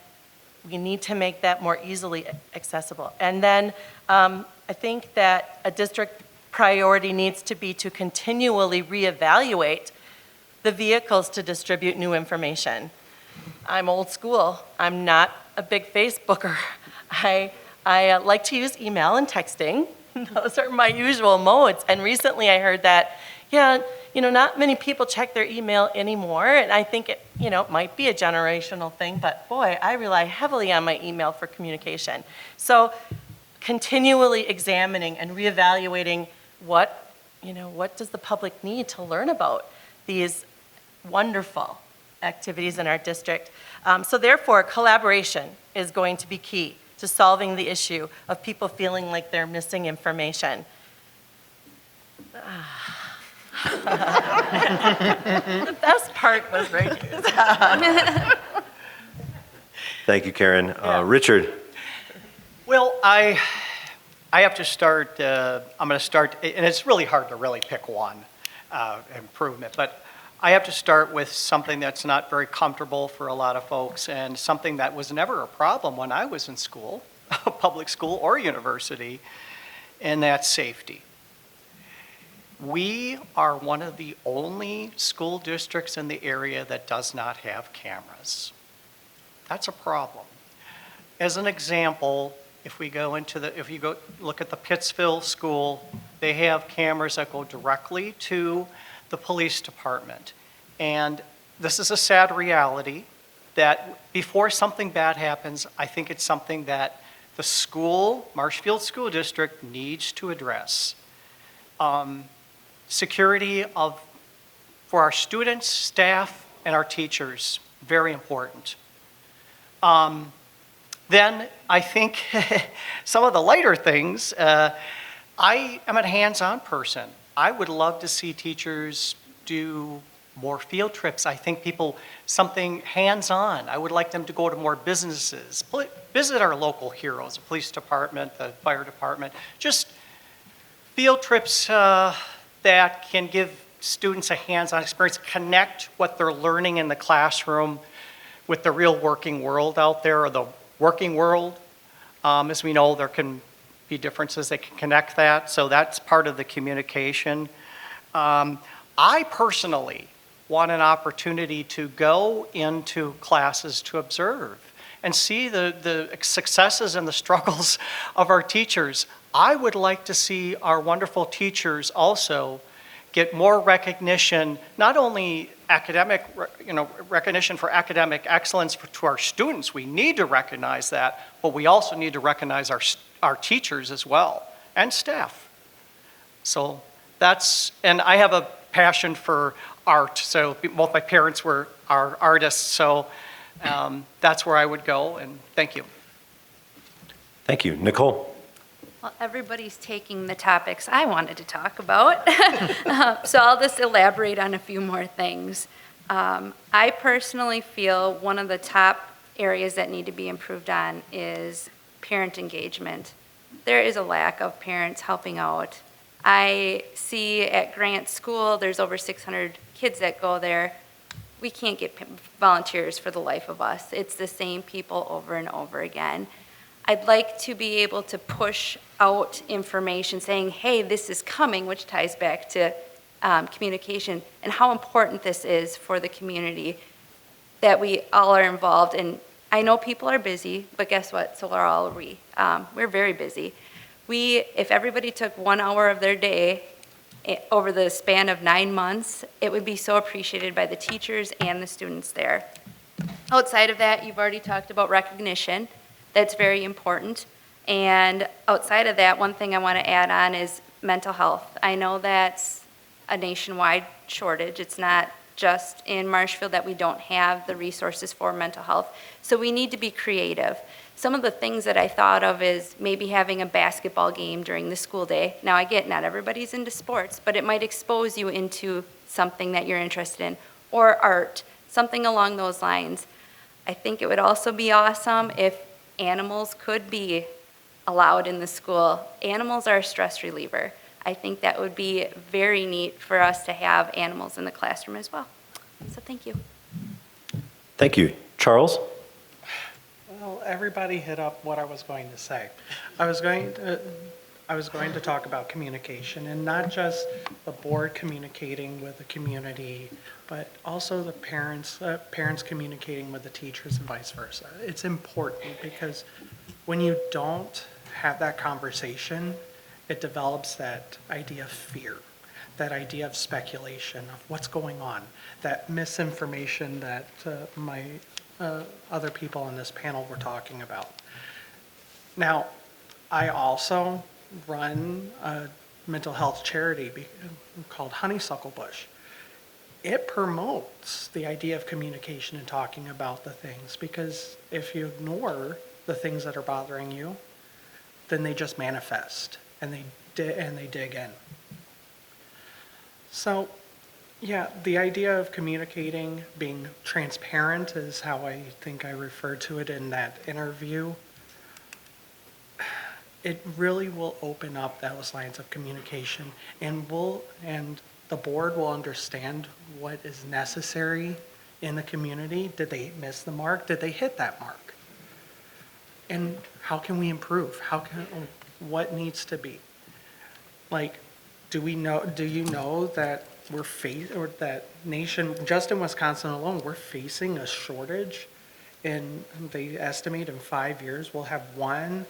we need to make that more easily accessible. And then I think that a district priority needs to be to continually reevaluate the vehicles to distribute new information. I'm old school. I'm not a big Facebooker. I like to use email and texting. Those are my usual modes. And recently I heard that, not many people check their email anymore. And I think it, might be a generational thing, but boy, I rely heavily on my email for communication. So continually examining and reevaluating what does the public need to learn about these wonderful activities in our district. So therefore, collaboration is going to be key to solving the issue of people feeling like they're missing information. The best part was right here. Thank you, Karen. Richard. Well, I have to start, I'm going to start, and it's really hard to really pick one improvement, but I have to start with something that's not very comfortable for a lot of folks, and something that was never a problem when I was in school, public school or university, and that's safety. We are one of the only school districts in the area that does not have cameras. That's a problem. As an example, if you go look at the Pittsville School, they have cameras that go directly to the police department. And this is a sad reality that before something bad happens, I think it's something that the school, Marshfield School District, needs to address. Security for our students, staff, and our teachers, very important. Then I think some of the lighter things, I am a hands-on person. I would love to see teachers do more field trips. I think something hands-on. I would like them to go to more businesses, visit our local heroes, the police department, the fire department, just field trips that can give students a hands-on experience, connect what they're learning in the classroom with the real working world out there, or the working world. As we know, there can be differences that can connect that, so that's part of the communication. I personally want an opportunity to go into classes to observe and see the successes and the struggles of our teachers. I would like to see our wonderful teachers also get more recognition, not only academic, recognition for academic excellence to our students. We need to recognize that, but we also need to recognize our teachers as well, and staff. So and I have a passion for art, so both my parents are artists, so that's where I would go, and thank you. Thank you. Nicole. Well, everybody's taking the topics I wanted to talk about, so I'll just elaborate on a few more things. I personally feel one of the top areas that need to be improved on is parent engagement. There is a lack of parents helping out. I see at Grant School, there's over 600 kids that go there. We can't get volunteers for the life of us. It's the same people over and over again. I'd like to be able to push out information saying, hey, this is coming, which ties back to communication and how important this is for the community, that we all are involved. And I know people are busy, but guess what? So are all we. We're very busy. If everybody took 1 hour of their day over the span of 9 months, it would be so appreciated by the teachers and the students there. Outside of that, you've already talked about recognition. That's very important. And outside of that, one thing I want to add on is mental health. I know that's a nationwide shortage. It's not just in Marshfield that we don't have the resources for mental health. So we need to be creative. Some of the things that I thought of is maybe having a basketball game during the school day. Now I get not everybody's into sports, but it might expose you into something that you're interested in, or art, something along those lines. I think it would also be awesome if animals could be allowed in the school. Animals are a stress reliever. I think that would be very neat for us to have animals in the classroom as well. So thank you. Thank you. Charles? Well, everybody hit up what I was going to say. I was going to talk about communication, and not just the board communicating with the community, but also the parents communicating with the teachers and vice versa. It's important because when you don't have that conversation, it develops that idea of fear, that idea of speculation of what's going on, that misinformation that my other people on this panel were talking about. Now, I also run a mental health charity called Honeysuckle Bush. It promotes the idea of communication and talking about the things, because if you ignore the things that are bothering you, then they just manifest and they dig in. So, yeah, the idea of communicating, being transparent is how I think I referred to it in that interview. It really will open up those lines of communication, and the board will understand what is necessary in the community. Did they miss the mark? Did they hit that mark? And how can we improve? What needs to be? Like, do you know that just in Wisconsin alone, we're facing a shortage, and they estimate in 5 years we'll have 1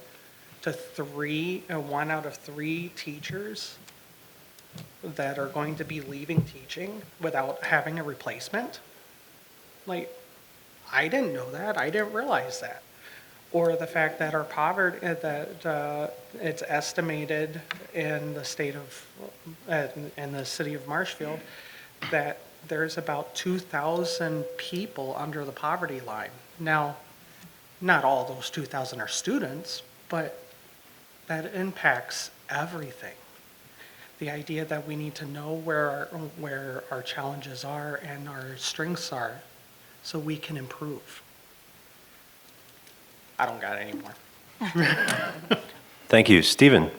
out of 3 teachers that are going to be leaving teaching without having a replacement. Like, I didn't know that. I didn't realize that. Or the fact that our poverty, it's estimated in the state of, in the city of Marshfield, that there's about 2,000 people under the poverty line. Now, not all those 2,000 are students, but that impacts everything. The idea that we need to know where our challenges are and our strengths are so we can improve. I don't got any more. Thank you. Stephen?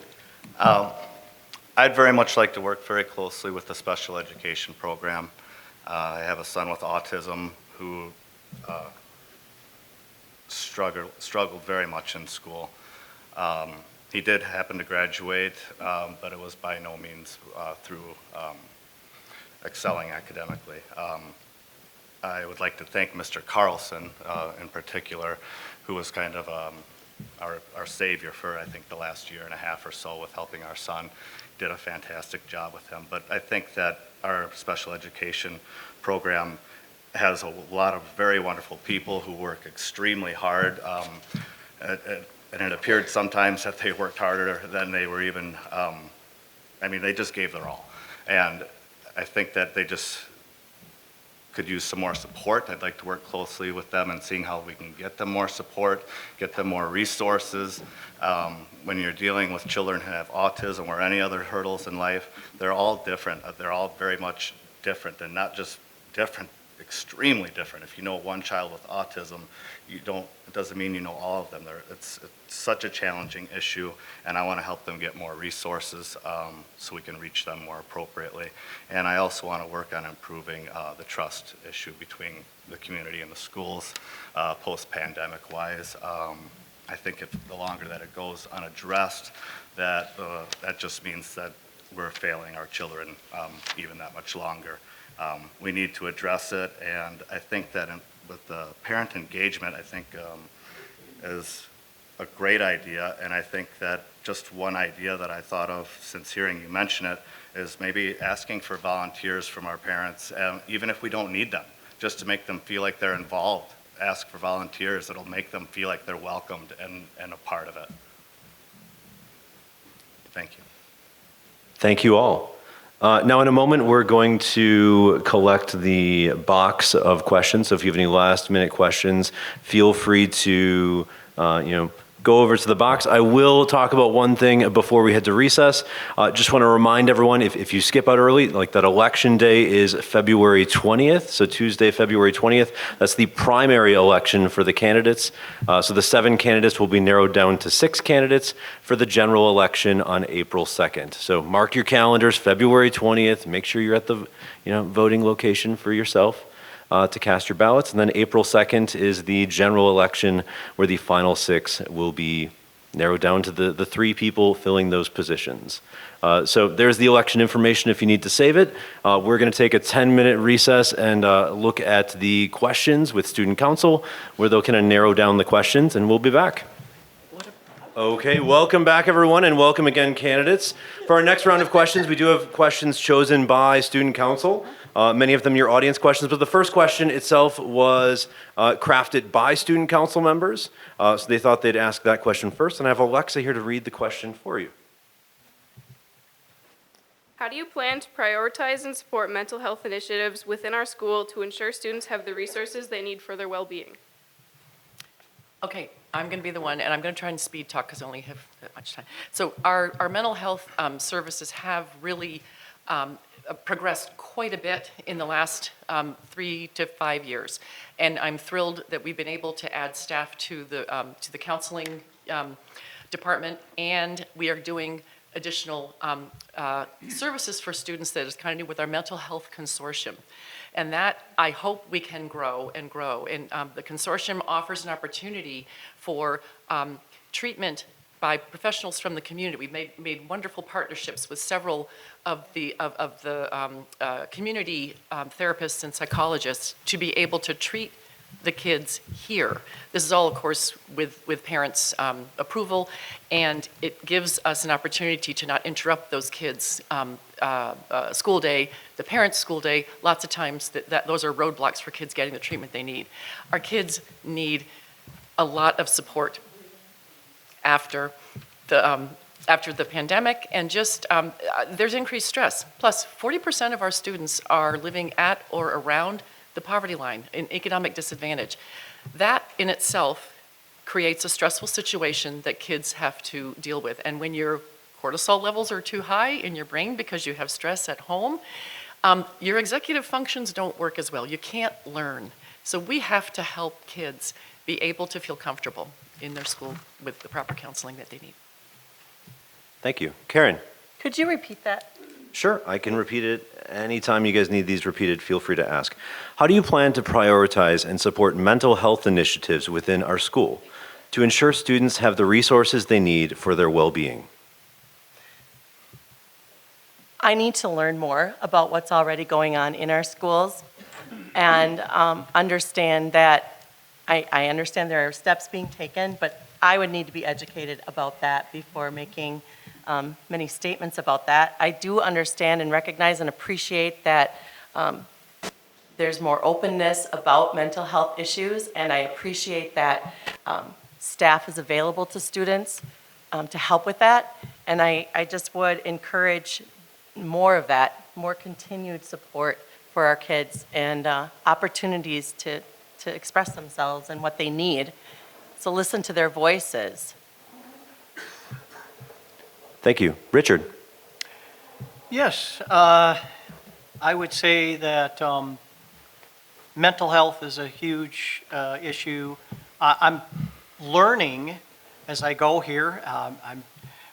I'd very much like to work very closely with the special education program. I have a son with autism who struggled very much in school. He did happen to graduate, but it was by no means through excelling academically. I would like to thank Mr. Carlson in particular, who was kind of our savior for, I think, the last year and a half or so with helping our son. Did a fantastic job with him. But I think that our special education program has a lot of very wonderful people who work extremely hard. And it appeared sometimes that they worked harder than they were even, they just gave their all. And I think that they just could use some more support. I'd like to work closely with them and seeing how we can get them more support, get them more resources. When you're dealing with children who have autism or any other hurdles in life, they're all different. They're all very much different, and not just different, extremely different. If you know one child with autism, it doesn't mean you know all of them. It's such a challenging issue, and I want to help them get more resources so we can reach them more appropriately. And I also want to work on improving the trust issue between the community and the schools post-pandemic wise. I think the longer that it goes unaddressed, that just means that we're failing our children even that much longer. We need to address it, and I think that with the parent engagement, I think is a great idea, and I think that just one idea that I thought of since hearing you mention it is maybe asking for volunteers from our parents, even if we don't need them, just to make them feel like they're involved. Ask for volunteers. It'll make them feel like they're welcomed and a part of it. Thank you. Thank you all. Now, in a moment, we're going to collect the box of questions. So if you have any last-minute questions, feel free to, go over to the box. I will talk about one thing before we head to recess. Just want to remind everyone, if you skip out early, like that election day is February 20th, so Tuesday, February 20th. That's the primary election for the candidates. So the 7 candidates will be narrowed down to 6 candidates for the general election on April 2nd. So mark your calendars, February 20th. Make sure you're at the voting location for yourself. To cast your ballots. And then April 2nd is the general election where the final 6 will be narrowed down to the 3 people filling those positions. So there's the election information if you need to save it. We're going to take a 10-minute recess and look at the questions with student council where they'll kind of narrow down the questions, and we'll be back. Okay, welcome back everyone, and welcome again candidates. For our next round of questions, we do have questions chosen by student council. Many of them your audience questions, but the first question itself was crafted by student council members. So they thought they'd ask that question first, and I have Alexa here to read the question for you. How do you plan to prioritize and support mental health initiatives within our school to ensure students have the resources they need for their well-being? Okay, I'm going to be the one, and I'm going to try and speed talk because I only have that much time. So our mental health services have really progressed quite a bit in the last 3 to 5 years, and I'm thrilled that we've been able to add staff to the counseling department, and we are doing additional services for students that is kind of new with our mental health consortium. And that, I hope we can grow and grow. And the consortium offers an opportunity for treatment by professionals from the community. We've made wonderful partnerships with several of the community therapists and psychologists to be able to treat the kids here. This is all, of course, with parents' approval, and it gives us an opportunity to not interrupt those kids' school day, the parents' school day. Lots of times those are roadblocks for kids getting the treatment they need. Our kids need a lot of support after the pandemic, and just there's increased stress. Plus, 40% of our students are living at or around the poverty line, in economic disadvantage. That in itself creates a stressful situation that kids have to deal with. And when your cortisol levels are too high in your brain because you have stress at home, your executive functions don't work as well. You can't learn. So we have to help kids be able to feel comfortable in their school with the proper counseling that they need. Thank you. Karen? Could you repeat that? Sure, I can repeat it. Anytime you guys need these repeated, feel free to ask. How do you plan to prioritize and support mental health initiatives within our school to ensure students have the resources they need for their well-being? I need to learn more about what's already going on in our schools and understand that I understand there are steps being taken, but I would need to be educated about that before making many statements about that. I do understand and recognize and appreciate that there's more openness about mental health issues, and I appreciate that staff is available to students to help with that. And I just would encourage more of that, more continued support for our kids and opportunities to express themselves and what they need. So listen to their voices. Thank you. Richard? Yes, I would say that mental health is a huge issue. I'm learning as I go here. I'm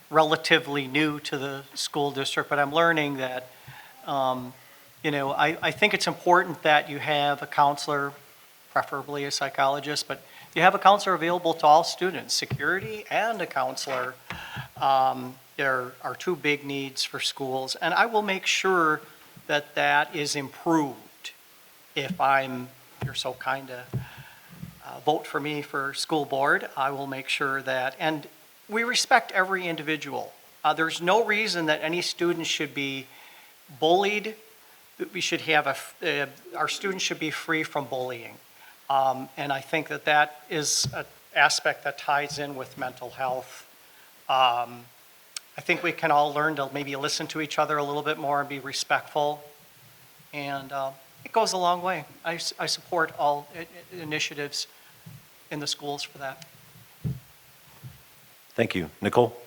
relatively new to the school district, but I'm learning that, I think it's important that you have a counselor, preferably a psychologist, but you have a counselor available to all students, security and a counselor. There are 2 big needs for schools, and I will make sure that that is improved if you're so kind to vote for me for school board. I will make sure that, and we respect every individual. There's no reason that any student should be bullied. We should have our students should be free from bullying. And I think that is an aspect that ties in with mental health. I think we can all learn to maybe listen to each other a little bit more and be respectful. And it goes a long way. I support all initiatives in the schools for that. Thank you. Nicole?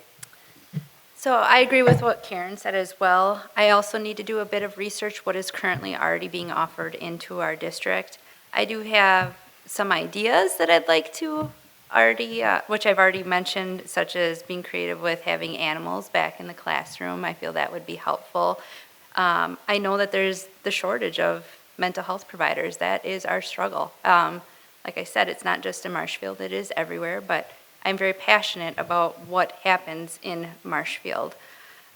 So I agree with what Karen said as well. I also need to do a bit of research what is currently already being offered into our district. I do have some ideas that I'd like to already, which I've already mentioned, such as being creative with having animals back in the classroom. I feel that would be helpful. I know that there's the shortage of mental health providers. That is our struggle. Like I said, it's not just in Marshfield, it is everywhere, but I'm very passionate about what happens in Marshfield.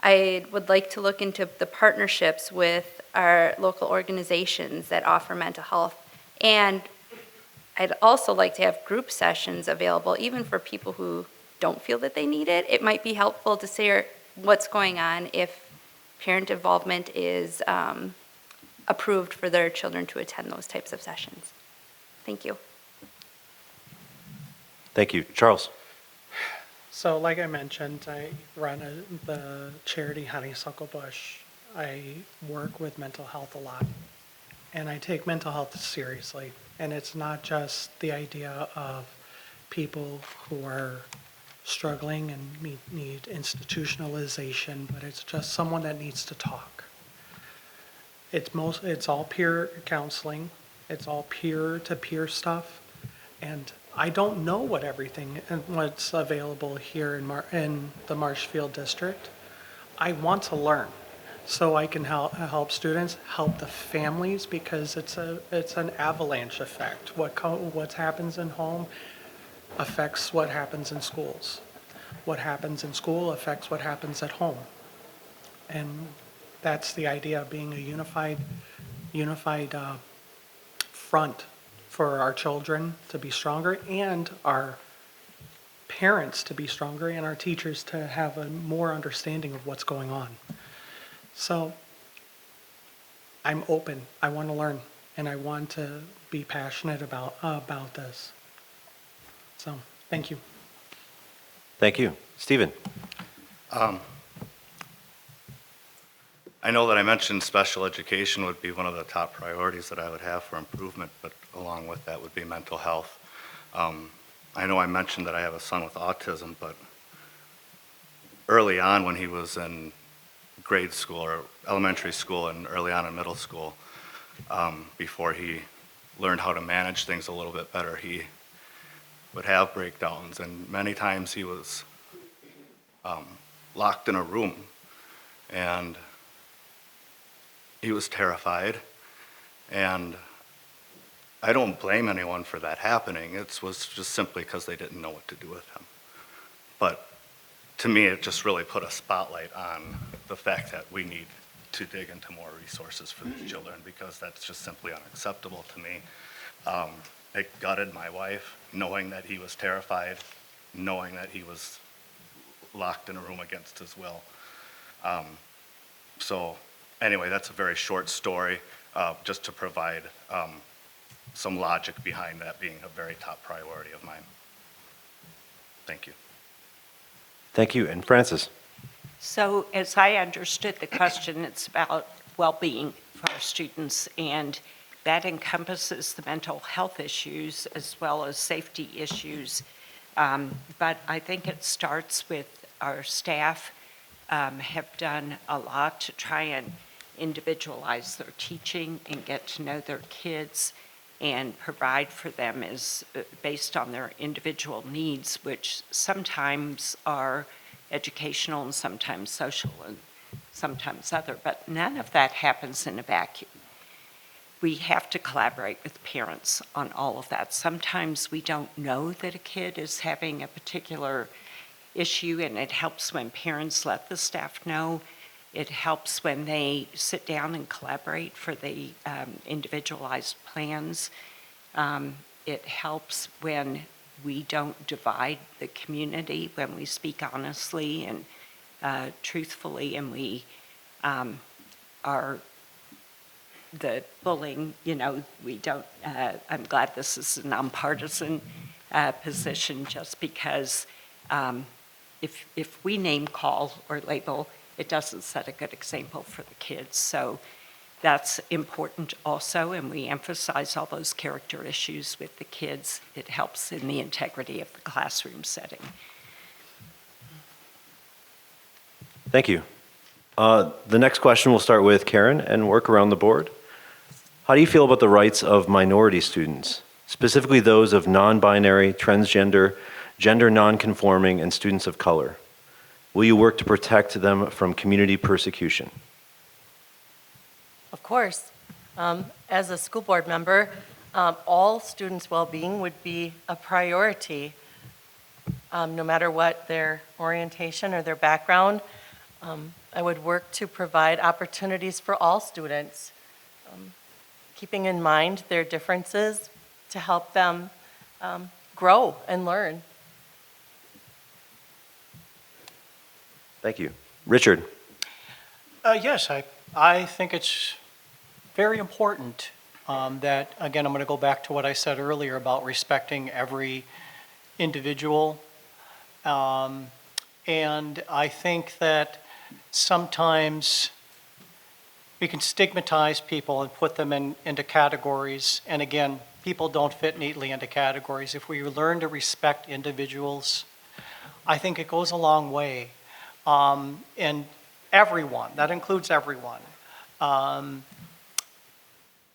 I would like to look into the partnerships with our local organizations that offer mental health. And I'd also like to have group sessions available, even for people who don't feel that they need it. It might be helpful to say what's going on if parent involvement is approved for their children to attend those types of sessions. Thank you. Thank you. Charles? So like I mentioned, I run the charity Honeysuckle Bush. I work with mental health a lot, and I take mental health seriously. And it's not just the idea of people who are struggling and need institutionalization, but it's just someone that needs to talk. It's all peer counseling. It's all peer-to-peer stuff. And I don't know what's available here in the Marshfield district. I want to learn so I can help students, help the families, because it's an avalanche effect. What happens in home affects what happens in schools. What happens in school affects what happens at home. And that's the idea of being a unified front for our children to be stronger, and our parents to be stronger, and our teachers to have a more understanding of what's going on. So I'm open. I want to learn, and I want to be passionate about this. So thank you. Thank you. Stephen? I know that I mentioned special education would be one of the top priorities that I would have for improvement, but along with that would be mental health. I know I mentioned that I have a son with autism, but early on when he was in grade school or elementary school and early on in middle school, before he learned how to manage things a little bit better, he would have breakdowns, and many times he was locked in a room, and he was terrified, and I don't blame anyone for that happening. It was just simply because they didn't know what to do with him. But to me, it just really put a spotlight on the fact that we need to dig into more resources for these children, because that's just simply unacceptable to me. It gutted my wife, knowing that he was terrified, knowing that he was locked in a room against his will. So anyway, that's a very short story, just to provide some logic behind that being a very top priority of mine. Thank you. Thank you. And Francis? So as I understood the question, it's about well-being for our students, and that encompasses the mental health issues as well as safety issues. But I think it starts with our staff have done a lot to try and individualize their teaching and get to know their kids and provide for them as based on their individual needs, which sometimes are educational and sometimes social and sometimes other, but none of that happens in a vacuum. We have to collaborate with parents on all of that. Sometimes we don't know that a kid is having a particular issue, and it helps when parents let the staff know. It helps when they sit down and collaborate for the individualized plans. It helps when we don't divide the community, when we speak honestly and truthfully, and we are the bullying, we don't, I'm glad this is a nonpartisan position, just because if we name call or label, it doesn't set a good example for the kids. So that's important also, and we emphasize all those character issues with the kids. It helps in the integrity of the classroom setting. Thank you. The next question will start with Karen and work around the board. How do you feel about the rights of minority students, specifically those of non-binary, transgender, gender non-conforming, and students of color? Will you work to protect them from community persecution? Of course. As a school board member, all students' well-being would be a priority, no matter what their orientation or their background. I would work to provide opportunities for all students, keeping in mind their differences to help them grow and learn. Thank you. Richard? Yes, I think it's very important that, again, I'm going to go back to what I said earlier about respecting every individual. And I think that sometimes we can stigmatize people and put them into categories. And again, people don't fit neatly into categories. If we learn to respect individuals, I think it goes a long way. And everyone, that includes everyone.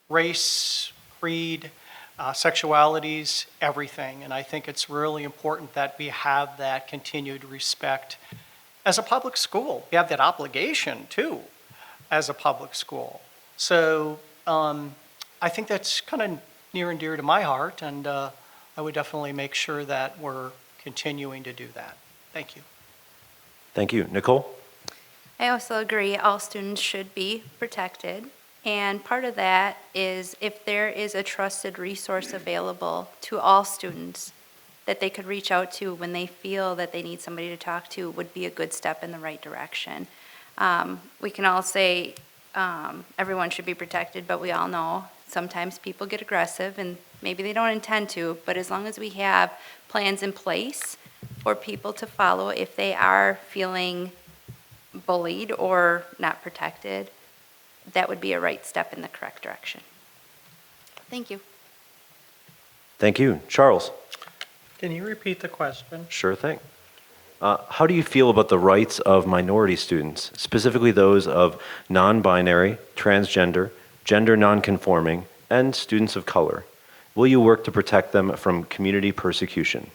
Race, creed, sexualities, everything. And I think it's really important that we have that continued respect as a public school. We have that obligation too, as a public school. So I think that's kind of near and dear to my heart, and I would definitely make sure that we're continuing to do that. Thank you. Thank you. Nicole? I also agree all students should be protected. And part of that is if there is a trusted resource available to all students that they could reach out to when they feel that they need somebody to talk to would be a good step in the right direction. We can all say everyone should be protected, but we all know sometimes people get aggressive and maybe they don't intend to, but as long as we have plans in place for people to follow if they are feeling bullied or not protected, that would be a right step in the correct direction. Thank you. Thank you. Charles? Can you repeat the question? Sure thing. How do you feel about the rights of minority students, specifically those of non-binary, transgender, gender non-conforming, and students of color? Will you work to protect them from community persecution?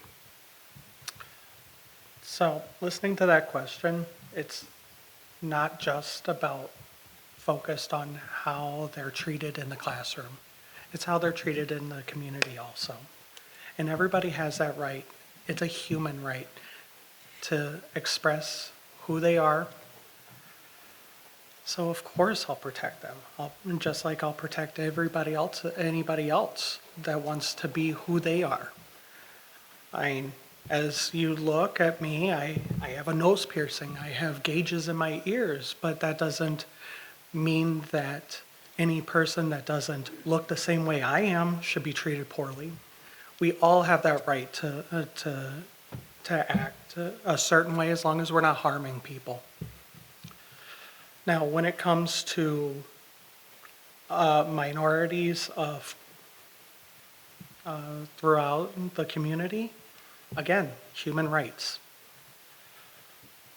So, listening to that question, it's not just about focused on how they're treated in the classroom. It's how they're treated in the community also. And everybody has that right. It's a human right to express who they are. So of course I'll protect them. Just like I'll protect everybody else, anybody else that wants to be who they are. I mean, as you look at me, I have a nose piercing. I have gauges in my ears, but that doesn't mean that any person that doesn't look the same way I am should be treated poorly. We all have that right to act a certain way as long as we're not harming people. Now, when it comes to minorities of throughout the community, again, human rights.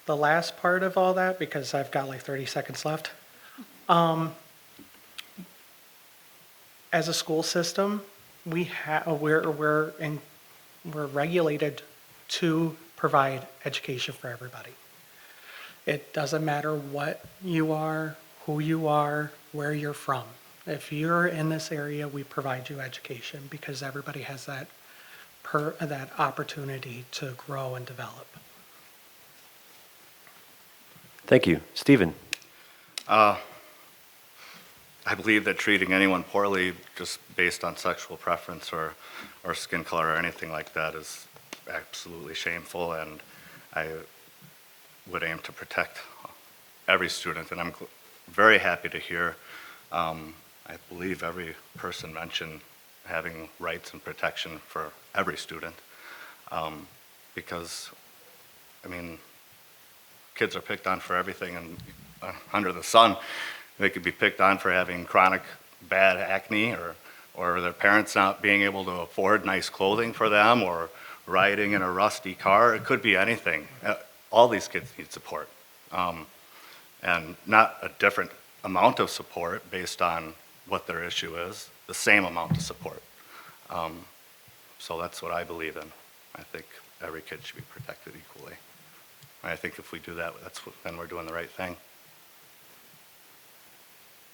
The last part of all that, because I've got like 30 seconds left, as a school system, we're regulated to provide education for everybody. It doesn't matter what you are, who you are, where you're from. If you're in this area, we provide you education because everybody has that opportunity to grow and develop. Thank you. Stephen? I believe that treating anyone poorly just based on sexual preference or skin color or anything like that is absolutely shameful, and I would aim to protect every student, and I'm very happy to hear, I believe every person mentioned having rights and protection for every student, because, I mean, kids are picked on for everything and under the sun. They could be picked on for having chronic bad acne or their parents not being able to afford nice clothing for them or riding in a rusty car. It could be anything. All these kids need support. And not a different amount of support based on what their issue is, the same amount of support. So that's what I believe in. I think every kid should be protected equally. And I think if we do that, then we're doing the right thing.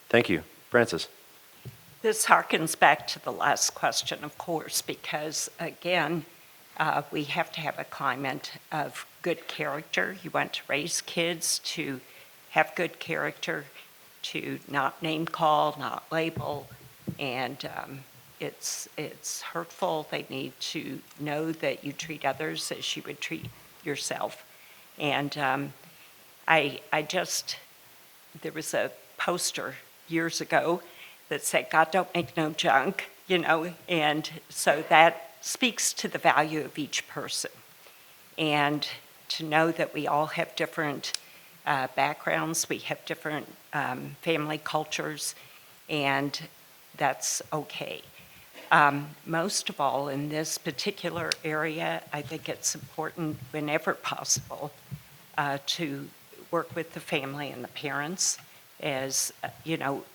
Thank you. Francis? This harkens back to the last question, of course, because again, we have to have a climate of good character. You want to raise kids to have good character, to not name call, not label, and it's hurtful. They need to know that you treat others as you would treat yourself. And there was a poster years ago that said, God don't make no junk, and so that speaks to the value of each person. And to know that we all have different backgrounds, we have different family cultures, and that's okay. Most of all, in this particular area, I think it's important whenever possible to work with the family and the parents. As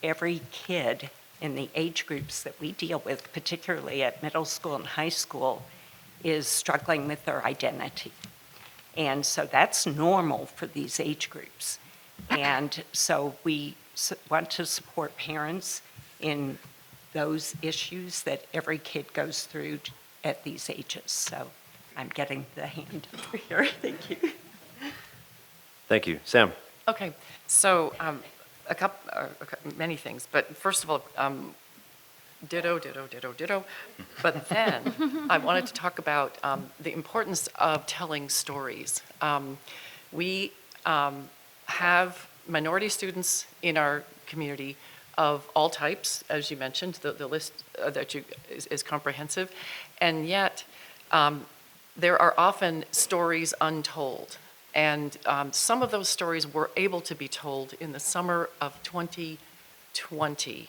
every kid in the age groups that we deal with, particularly at middle school and high school, is struggling with their identity. And so that's normal for these age groups. And so we want to support parents in those issues that every kid goes through at these ages. So I'm getting the hand over here. Thank you. Thank you. Sam? Okay, so many things, but first of all, ditto. But then I wanted to talk about the importance of telling stories. We have minority students in our community of all types, as you mentioned. The list is comprehensive, and yet there are often stories untold. And some of those stories were able to be told in the summer of 2020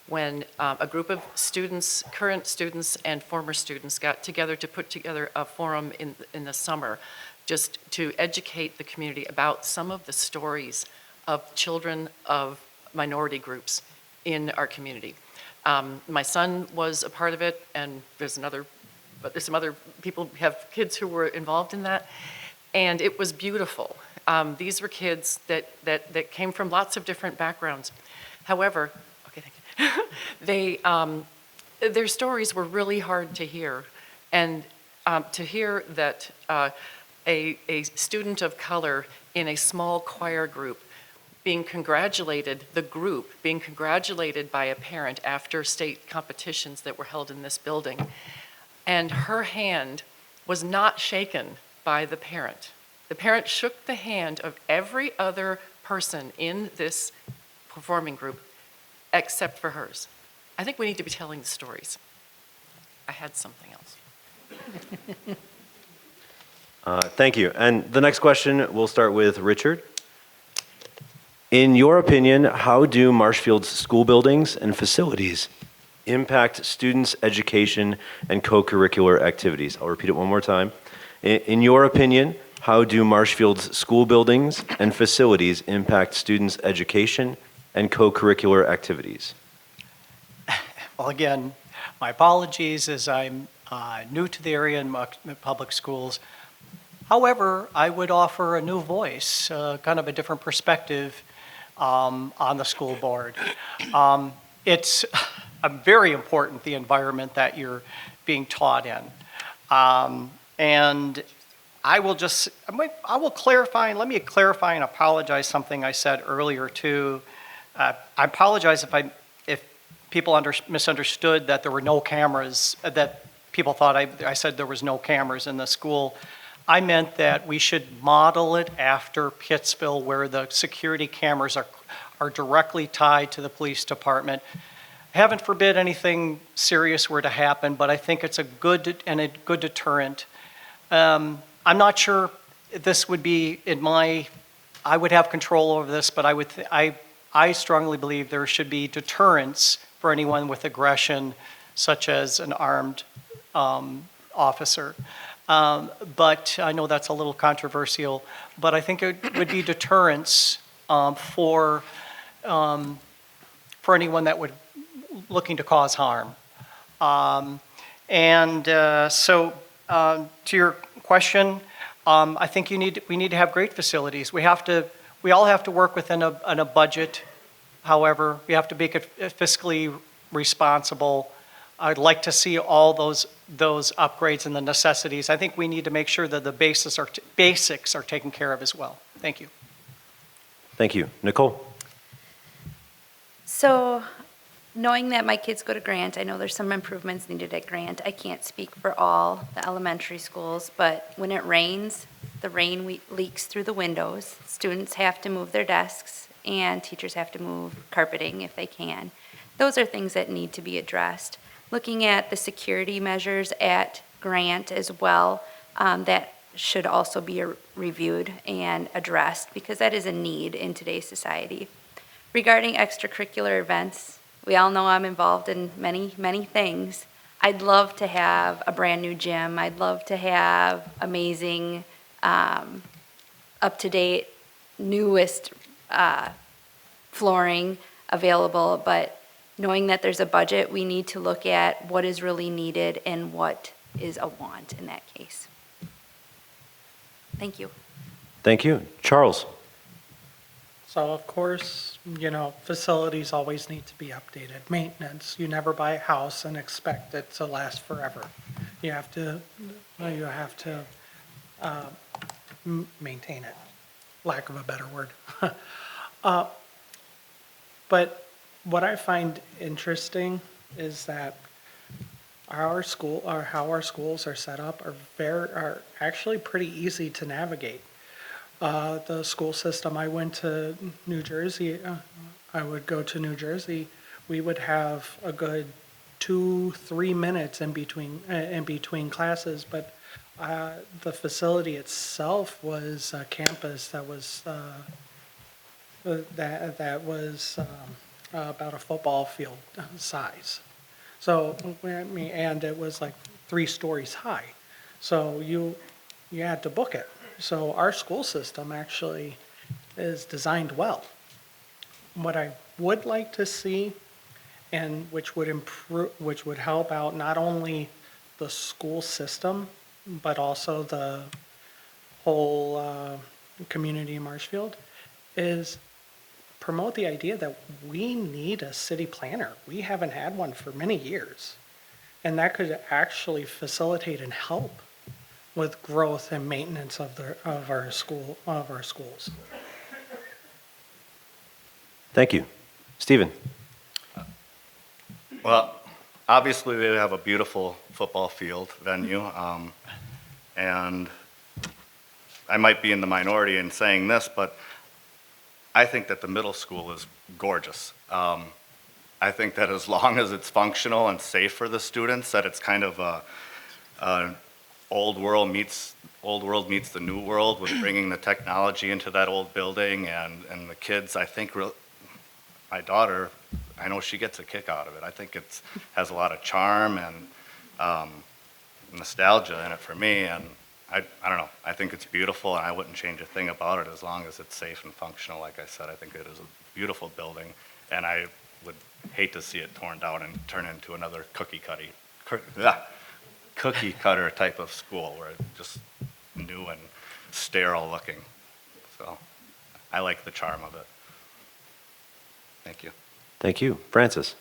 when a group of students, current students and former students, got together to put together a forum in the summer just to educate the community about some of the stories of children of minority groups in our community. My son was a part of it, and there's some other people who have kids who were involved in that. And it was beautiful. These were kids that came from lots of different backgrounds. However, okay, thank you. Their stories were really hard to hear. And to hear that a student of color in a small choir group being congratulated by a parent after state competitions that were held in this building, and her hand was not shaken by the parent. The parent shook the hand of every other person in this performing group except for hers. I think we need to be telling the stories. I had something else. Thank you. And the next question, we'll start with Richard. In your opinion, how do Marshfield's school buildings and facilities impact students' education and co-curricular activities? I'll repeat it one more time. In your opinion, how do Marshfield's school buildings and facilities impact students' education and co-curricular activities? Well, again, my apologies as I'm new to the area in public schools. However, I would offer a new voice, kind of a different perspective on the school board. It's very important, the environment that you're being taught in. And I will clarify, and let me clarify and apologize something I said earlier too. I apologize if people misunderstood that there were no cameras, that people thought I said there was no cameras in the school. I meant that we should model it after Pittsville, where the security cameras are directly tied to the police department. Heaven forbid anything serious were to happen, but I think it's a good deterrent. I'm not sure this would be I would have control over this, but I strongly believe there should be deterrence for anyone with aggression, such as an armed officer. But I know that's a little controversial, but I think it would be deterrence for anyone that would looking to cause harm. So to your question, I think we need to have great facilities. We all have to work within a budget. However, we have to make it fiscally responsible. I'd like to see all those upgrades and the necessities. I think we need to make sure that the basics are taken care of as well. Thank you. Thank you. Nicole? So, knowing that my kids go to Grant, I know there's some improvements needed at Grant. I can't speak for all the elementary schools, but when it rains, the rain leaks through the windows. Students have to move their desks, and teachers have to move carpeting if they can. Those are things that need to be addressed. Looking at the security measures at Grant as well, that should also be reviewed and addressed because that is a need in today's society. Regarding extracurricular events, we all know I'm involved in many, many things. I'd love to have a brand new gym. I'd love to have amazing, up-to-date, newest flooring available, but knowing that there's a budget, we need to look at what is really needed and what is a want in that case. Thank you. Thank you. Charles? So of course, facilities always need to be updated. Maintenance, you never buy a house and expect it to last forever. You have to maintain it, lack of a better word. But what I find interesting is that how our schools are set up are actually pretty easy to navigate. The school system, I went to New Jersey, I would go to New Jersey, we would have a good 2-3 minutes in between classes, but the facility itself was a campus that was about a football field size. So, and it was like 3 stories high. So you had to book it. So our school system actually is designed well. What I would like to see, and which would help out not only the school system, but also the whole community in Marshfield, is promote the idea that we need a city planner. We haven't had one for many years. And that could actually facilitate and help with growth and maintenance of our schools. Thank you. Stephen? Well, obviously they have a beautiful football field venue, and I might be in the minority in saying this, but I think that the middle school is gorgeous. I think that as long as it's functional and safe for the students, that it's kind of a old world meets the new world with bringing the technology into that old building, and the kids, I think, my daughter, I know she gets a kick out of it. I think it has a lot of charm and nostalgia in it for me, and I don't know. I think it's beautiful, and I wouldn't change a thing about it as long as it's safe and functional. Like I said, I think it is a beautiful building, and I would hate to see it torn down and turn into another cookie cutter type of school where it's just new and sterile looking. So I like the charm of it. Thank you. Thank you. Francis?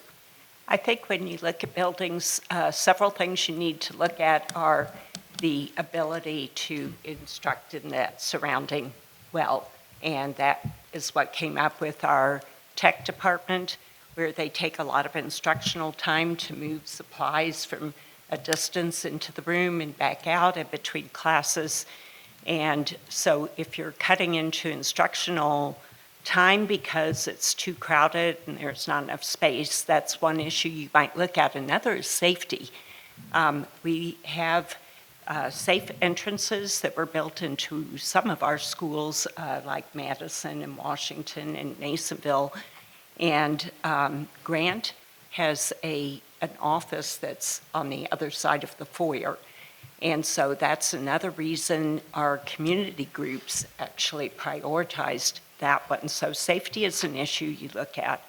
I think when you look at buildings, several things you need to look at are the ability to instruct in that surrounding well. And that is what came up with our tech department, where they take a lot of instructional time to move supplies from a distance into the room and back out and between classes. And so if you're cutting into instructional time because it's too crowded and there's not enough space, that's one issue you might look at. Another is safety. We have safe entrances that were built into some of our schools, like Madison and Washington and Masonville. And Grant has an office that's on the other side of the foyer. And so that's another reason our community groups actually prioritized that one. So safety is an issue you look at.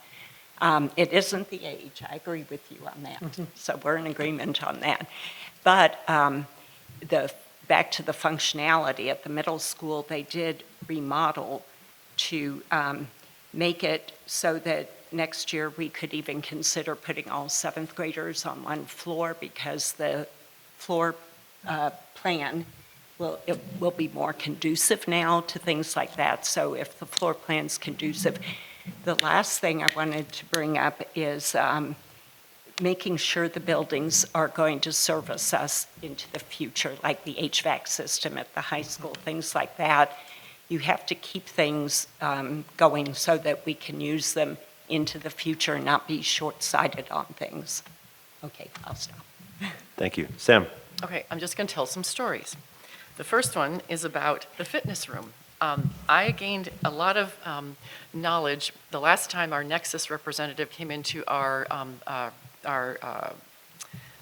It isn't the age, I agree with you on that. So we're in agreement on that. But back to the functionality, at the middle school, they did remodel to make it so that next year we could even consider putting all seventh graders on one floor, because the floor plan will be more conducive now to things like that. So if the floor plan's conducive, the last thing I wanted to bring up is making sure the buildings are going to service us into the future, like the HVAC system at the high school, things like that. You have to keep things going so that we can use them into the future and not be short-sighted on things. Okay, I'll stop. Thank you. Sam? Okay, I'm just going to tell some stories. The first one is about the fitness room. I gained a lot of knowledge the last time our Nexus representative came into our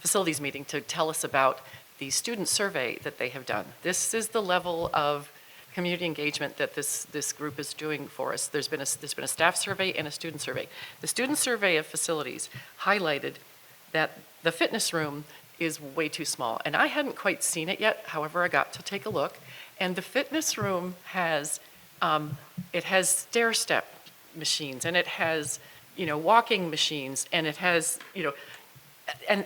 facilities meeting to tell us about the student survey that they have done. This is the level of community engagement that this group is doing for us. There's been a staff survey and a student survey. The student survey of facilities highlighted that the fitness room is way too small. And I hadn't quite seen it yet, however, I got to take a look. And the fitness room has, it has stair-step machines, and it has, walking machines, and it has, and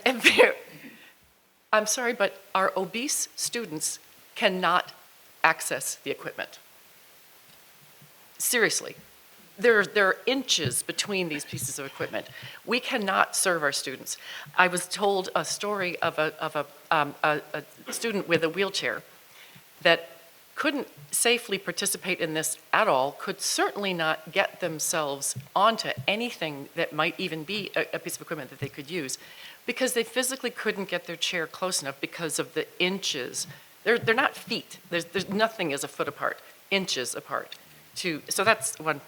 I'm sorry, but our obese students cannot access the equipment. Seriously. There are inches between these pieces of equipment. We cannot serve our students. I was told a story of a student with a wheelchair that couldn't safely participate in this at all, could certainly not get themselves onto anything that might even be a piece of equipment that they could use, because they physically couldn't get their chair close enough because of the inches. They're not feet. There's nothing is a foot apart, inches apart. So that's one